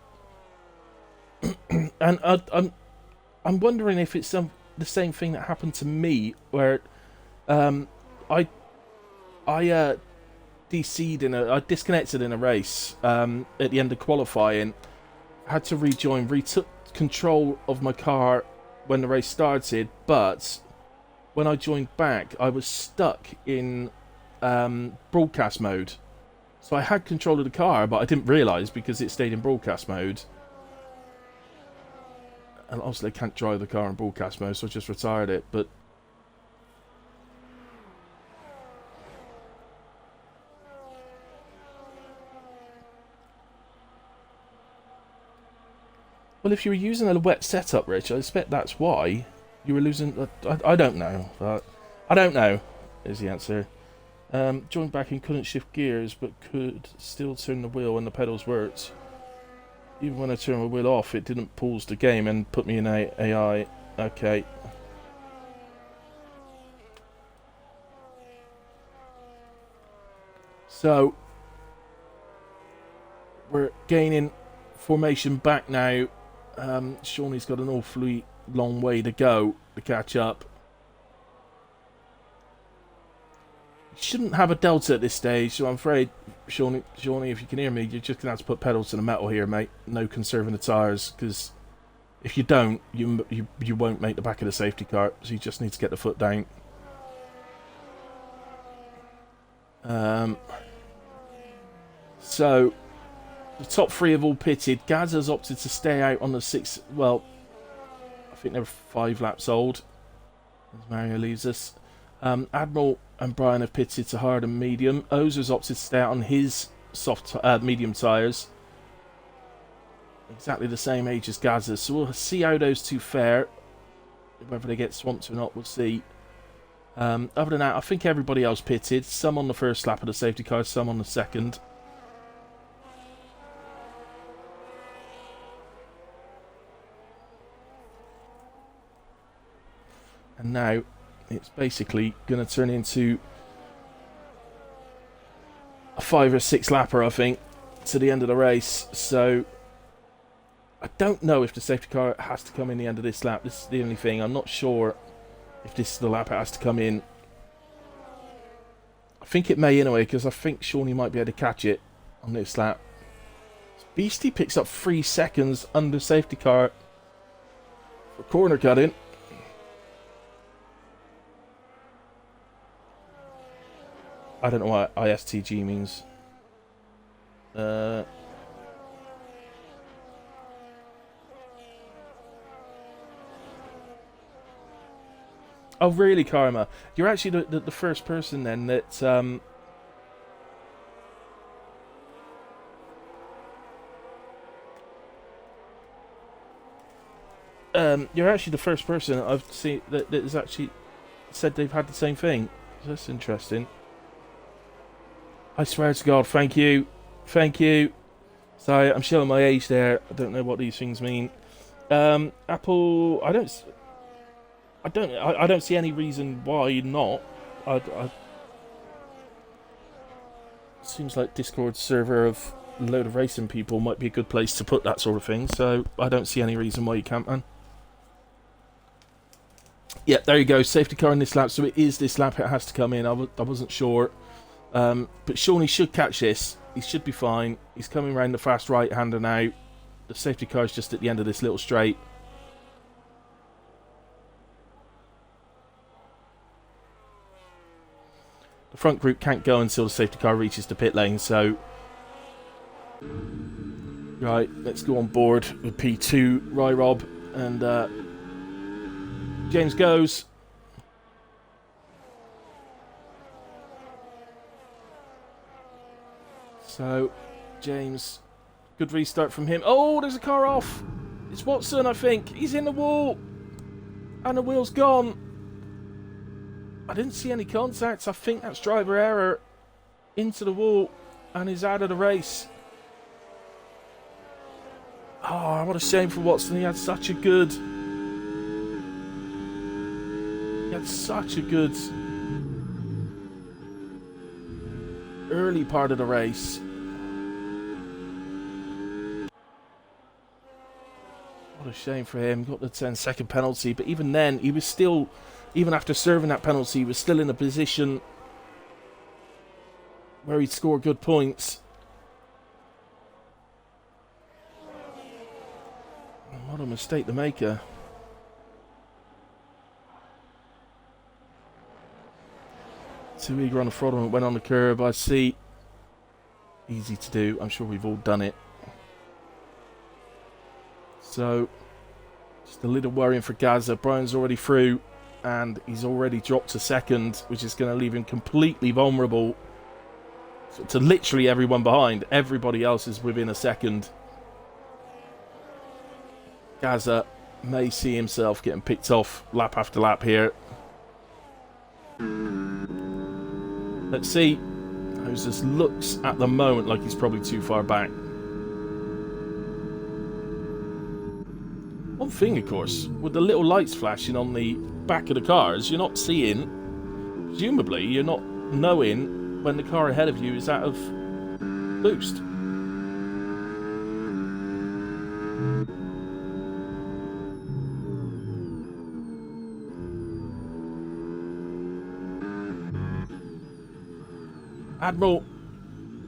and I'm wondering if it's the same thing that happened to me, where I I disconnected in a race at the end of qualifying. Had to rejoin, retook control of my car when the race started, but when I joined back, I was stuck in broadcast mode. So I had control of the car, but I didn't realise because it stayed in broadcast mode. And obviously I can't drive the car in broadcast mode, so I just retired it, but well, if you were using a wet setup, Rich, I expect that's why you were losing. I don't know. I don't know, is the answer. Joined back and couldn't shift gears, but could still turn the wheel when the pedals worked. Even when I turned my wheel off, it didn't pause the game and put me in AI. Okay. So we're gaining formation back now. Shawnee's got an awfully long way to go to catch up. Shouldn't have a delta at this stage, so I'm afraid, Shawnee, if you can hear me, you're just going to have to put pedals to the metal here, mate. No conserving the tyres, because if you don't, you won't make the back of the safety car, so you just need to get the foot down. So, the top three have all pitted. Gazza's opted to stay out on the 6, well, I think they're 5 laps old, as Mario leaves us. Admiral and Brian have pitted to hard and medium. Ozer's opted to stay out on his soft, medium tyres. Exactly the same age as Gazza. So we'll see how those two fare. Whether they get swamped or not, we'll see. Other than that, I think everybody else pitted. Some on the first lap of the safety car, some on the second. And now it's basically going to turn into a 5 or 6 lapper, I think, to the end of the race. So I don't know if the safety car has to come in the end of this lap. This is the only thing. I'm not sure if this is the lap it has to come in. I think it may anyway, because I think Shawnee might be able to catch it on this lap. Beastie picks up 3 seconds under safety car for corner cutting. I don't know what ISTG means. Oh, really, Karma? You're actually the first person then that... you're actually the first person I've seen that has actually said they've had the same thing. That's interesting. I swear to God, thank you. Thank you. Sorry, I'm showing my age there. I don't know what these things mean. Apple, I don't see any reason why not. Seems like Discord server of a load of racing people might be a good place to put that sort of thing, so I don't see any reason why you can't, man. Yeah, there you go. Safety car in this lap, so it is this lap it has to come in. I wasn't sure. But Shawnee should catch this. He should be fine. He's coming around the fast right-hander now. The safety car is just at the end of this little straight. The front group can't go until the safety car reaches the pit lane, so... Right, let's go on board with P2, Rob, and James goes. So, James, good restart from him. Oh, there's a car off. It's Watson, I think. He's in the wall. And the wheel's gone. I didn't see any contacts. I think that's driver error into the wall and he's out of the race. Oh, what a shame for Watson. He had such a good... early part of the race. What a shame for him. Got the 10-second penalty, but even then, he was still, even after serving that penalty, he was still in a position where he'd score good points. What a mistake to make her. Too eager on the throttle and went on the curb. I see. Easy to do. I'm sure we've all done it. So, just a little worrying for Gaza. Brian's already through, and he's already dropped to second, which is going to leave him completely vulnerable to literally everyone behind. Everybody else is within a second. Gaza may see himself getting picked off lap after lap here. Let's see. Moses looks at the moment like he's probably too far back. One thing, of course, with the little lights flashing on the back of the cars, you're not seeing, presumably, you're not knowing when the car ahead of you is out of boost. Admiral,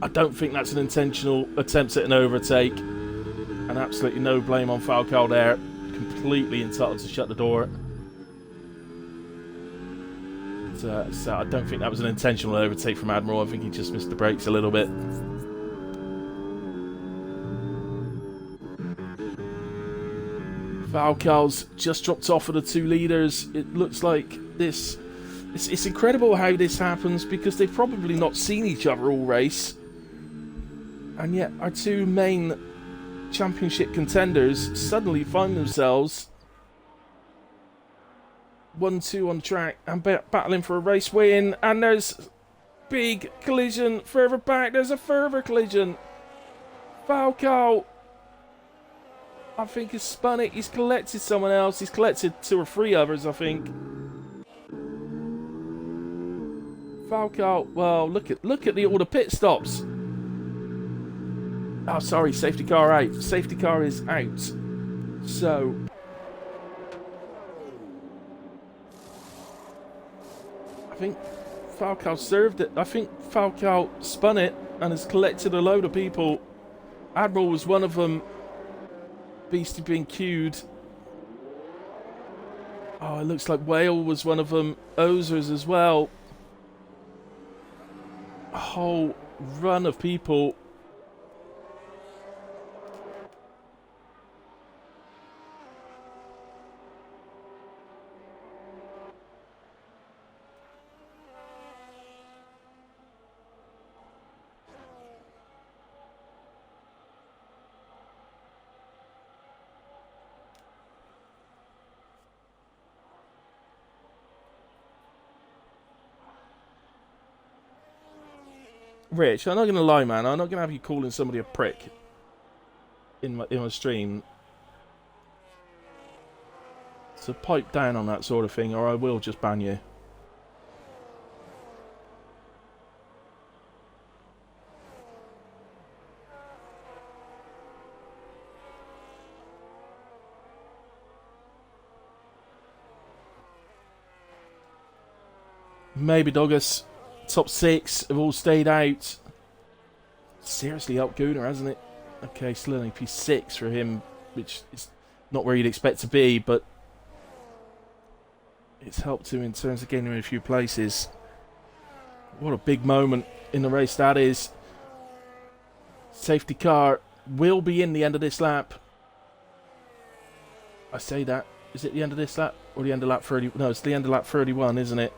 I don't think that's an intentional attempt at an overtake. And absolutely no blame on Falcao there. Completely entitled to shut the door. So I don't think that was an intentional overtake from Admiral. I think he just missed the brakes a little bit. Falcao's just dropped off of the 2 leaders. It looks like this... It's incredible how this happens because they've probably not seen each other all race. And yet our 2 main championship contenders suddenly find themselves 1-2 on track and battling for a race win. And there's big collision further back. There's a further collision. Falcao, I think, has spun it. He's collected someone else. He's collected 2 or 3 others, I think. Falcao, well, look at all the pit stops. Oh, sorry, safety car out. Safety car is out. So I think Falcao served it. I think Falcao spun it and has collected a load of people. Admiral was one of them. Beastie being queued. Oh, it looks like Whale was one of them. Ozers as well. A whole run of people. Rich, I'm not going to lie, man. I'm not going to have you calling somebody a prick in my stream. So pipe down on that sort of thing, or I will just ban you. Maybe Douglas. Top 6 have all stayed out. Seriously up Gunnar, hasn't it? Okay, still only P6 for him, which is not where you'd expect to be, but it's helped him in terms of getting him a few places. What a big moment in the race that is. Safety car will be in the end of this lap. I say that. Is it the end of this lap? Or the end of lap 30? No, it's the end of lap 31, isn't it?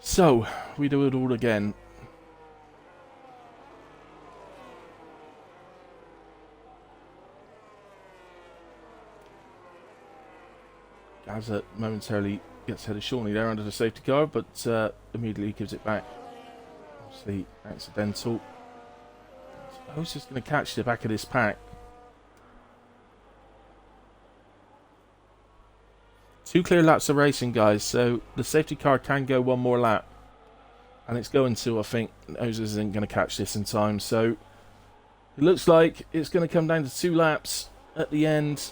So, we do it all again. Gazza momentarily gets ahead of Shawnee there under the safety car, but immediately gives it back. Obviously accidental. I was just going to catch the back of this pack. 2 clear laps of racing, guys, so the safety car can go 1 more lap. And it's going to, I think. Ozers isn't going to catch this in time, so it looks like it's going to come down to 2 laps at the end.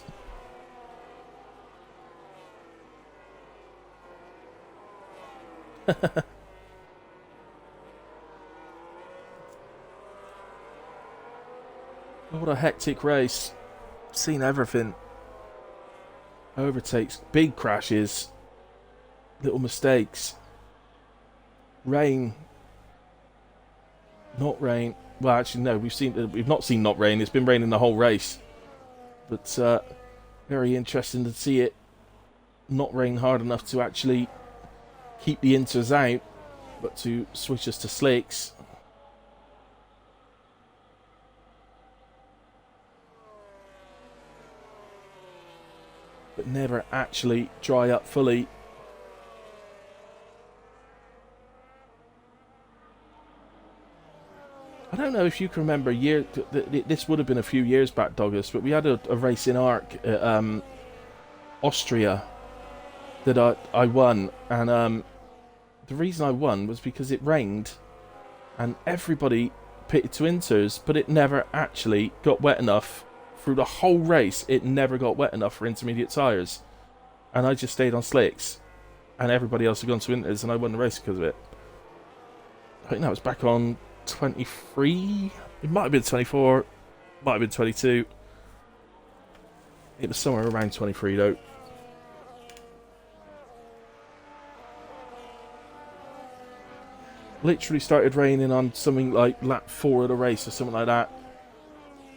What a hectic race. Seen everything. Overtakes, big crashes, little mistakes. Rain. Not rain. Well, actually, no. We've not seen not rain. It's been raining the whole race. But very interesting to see it not rain hard enough to actually keep the inters out, but to switch us to slicks. but never actually dry up fully. I don't know if you can remember this would have been a few years back, Douglas, but we had a race in Arc at Austria that I won, and the reason I won was because it rained and everybody pitted to inters, but it never actually got wet enough. Through the whole race, it never got wet enough for intermediate tyres, and I just stayed on slicks, and everybody else had gone to inters, and I won the race because of it. I think that was back on 23. It might have been 24, might have been 22. It was somewhere around 23 though. Literally started raining on something like lap 4 of the race or something like that,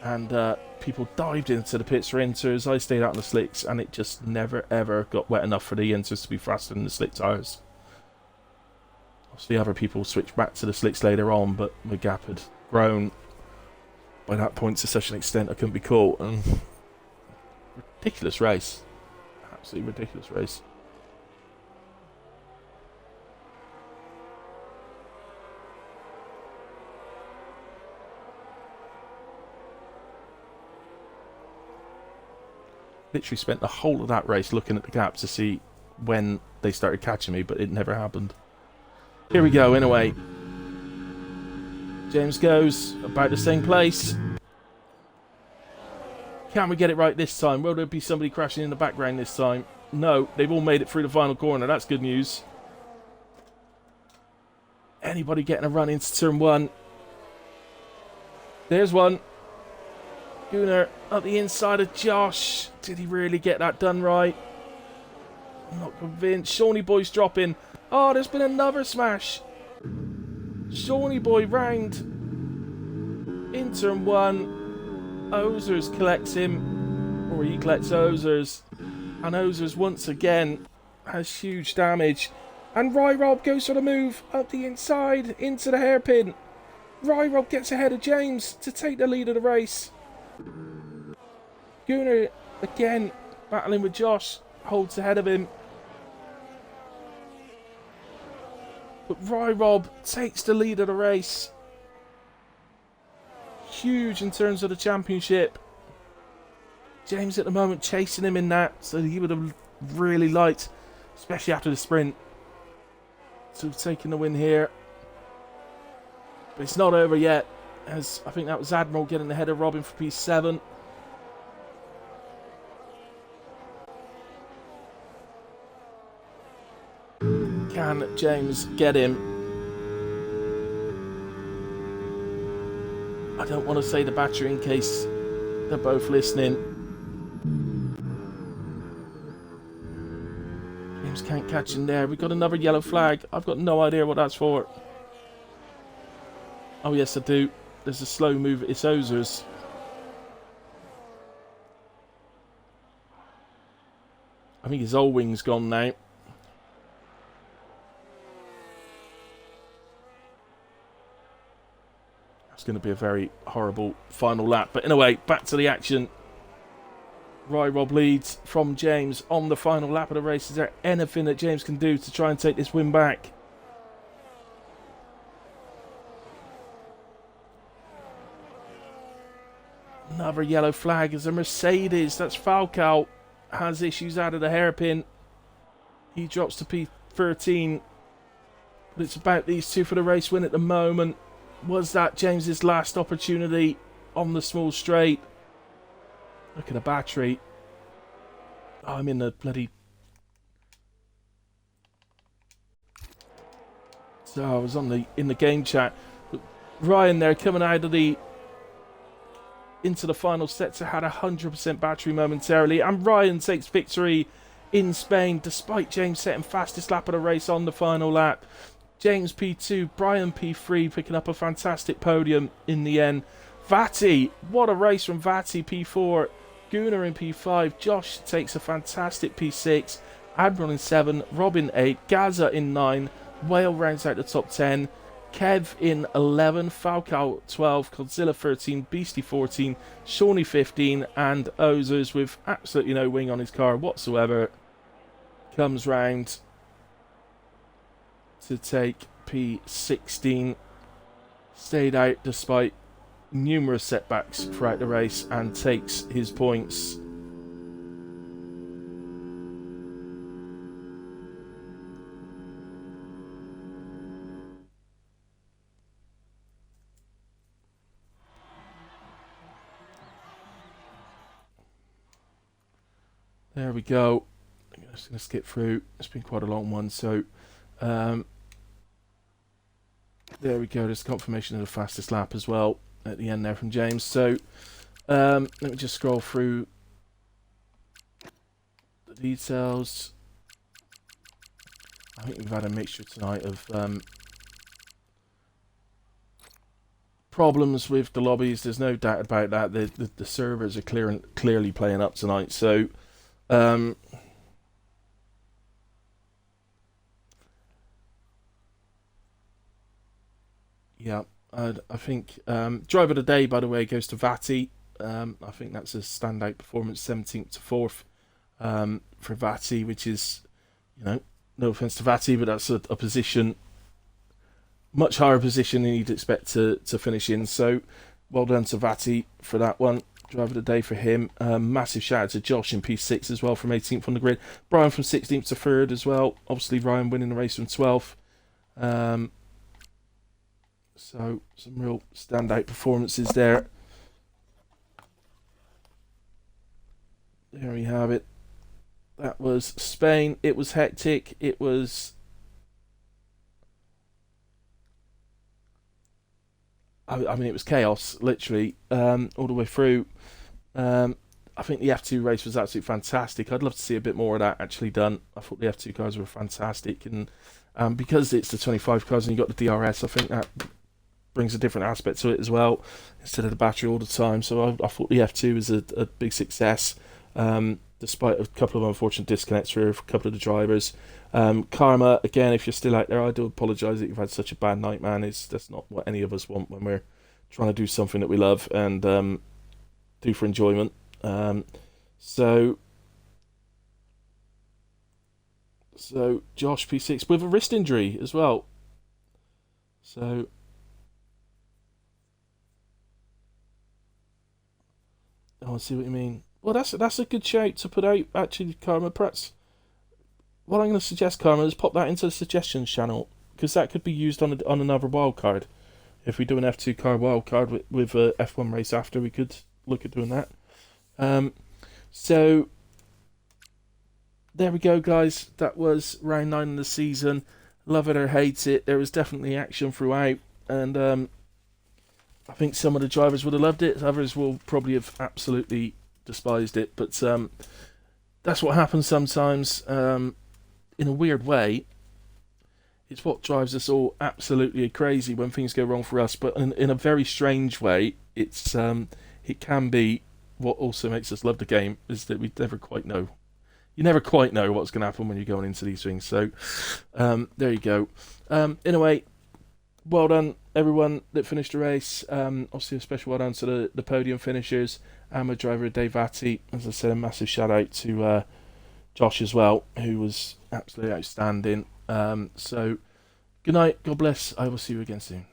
and people dived into the pits for inters. I stayed out on the slicks, and it just never ever got wet enough for the inters to be faster than the slick tyres. Obviously other people switched back to the slicks later on, but my gap had grown by that point to such an extent I couldn't be caught. And ridiculous race. Absolutely ridiculous race. Literally spent the whole of that race looking at the gap to see when they started catching me, but it never happened. Here we go, anyway. James goes about the same place. Can we get it right this time? Will there be somebody crashing in the background this time? No, they've all made it through the final corner. That's good news. Anybody getting a run into turn 1? There's one. Gunnar at the inside of Josh. Did he really get that done right? I'm not convinced. Shawnee Boy's dropping. Oh, there's been another smash. Shawnee Boy round in turn 1. Ozers collects him, or he collects Ozers, and Ozers once again has huge damage. And Rob goes for the move up the inside into the hairpin. Rob gets ahead of James to take the lead of the race. Gunnar again battling with Josh, holds ahead of him. But Rob takes the lead of the race. Huge in terms of the championship. James at the moment chasing him in that, so he would have really liked, especially after the sprint, to have taken the win here. But it's not over yet, as I think that was Admiral getting ahead of Robin for P7. Can James get him? I don't want to say the battery in case they're both listening. James can't catch him there. We've got another yellow flag. I've got no idea what that's for. Oh yes, I do. There's a slow move. It's Ozers. I think his old wing's gone now. It's going to be a very horrible final lap. But anyway, back to the action. Rob leads from James on the final lap of the race. Is there anything that James can do to try and take this win back? Another yellow flag is a Mercedes. That's Falcao. Has issues out of the hairpin. He drops to P13. But it's about these two for the race win at the moment. Was that James's last opportunity on the small straight? Look at the battery. Oh, I'm in the bloody... So I was in the game chat. But Ryan there coming out of the... into the final sets. Had 100% battery momentarily. And Ryan takes victory in Spain despite James setting fastest lap of the race on the final lap. James P2, Brian P3 picking up a fantastic podium in the end. Vati, what a race from Vati, P4. Gunnar in P5. Josh takes a fantastic P6. Admiral in 7. Robin 8. Gaza in 9. Whale rounds out the top 10. Kev in 11, Falcal 12, Godzilla 13, Beastie 14, Shawnee 15, and Ozers with absolutely no wing on his car whatsoever comes round to take P16. Stayed out despite numerous setbacks throughout the race and takes his points. There we go. I'm just going to skip through. It's been quite a long one, so there we go. There's confirmation of the fastest lap as well at the end there from James. So let me just scroll through the details. I think we've had a mixture tonight of problems with the lobbies. There's no doubt about that. The servers are clearly playing up tonight. So yeah, I think driver of the day, by the way, goes to Vati. I think that's a standout performance, 17th to 4th for Vati, which is, no offense to Vati, but that's a position, much higher position than you'd expect to finish in. So well done to Vati for that one. Driver of the day for him. Massive shout out to Josh in P6 as well from 18th on the grid. Brian from 16th to 3rd as well. Obviously Ryan winning the race from 12th. So some real standout performances there. There we have it. That was Spain. It was hectic. It was... I mean, it was chaos, literally, all the way through. I think the F2 race was absolutely fantastic. I'd love to see a bit more of that actually done. I thought the F2 cars were fantastic. And because it's the 25 cars and you've got the DRS, I think that brings a different aspect to it as well, instead of the battery all the time. So I thought the F2 was a big success, despite a couple of unfortunate disconnects for a couple of the drivers. Karma, again, if you're still out there, I do apologise that you've had such a bad night, man. That's not what any of us want when we're trying to do something that we love and do for enjoyment. So Josh P6 with a wrist injury as well. So I see what you mean. Well, that's a good shout to put out, actually, Karma. Perhaps what I'm going to suggest, Karma, is pop that into the suggestions channel, because that could be used on another wildcard. If we do an F2 car wildcard with a F1 race after, we could look at doing that. So there we go, guys. That was round 9 of the season. Love it or hate it, there was definitely action throughout, and I think some of the drivers would have loved it. Others will probably have absolutely despised it. But that's what happens sometimes. In a weird way, it's what drives us all absolutely crazy when things go wrong for us. But in a very strange way, it can be what also makes us love the game, is that we never quite know. You never quite know what's going to happen when you're going into these things. So there you go. In a way, well done, everyone that finished the race. Obviously, a special well done to the podium finishers and my driver, Dave Vatti. As I said, a massive shout out to Josh as well, who was absolutely outstanding. So, good night, God bless. I will see you again soon.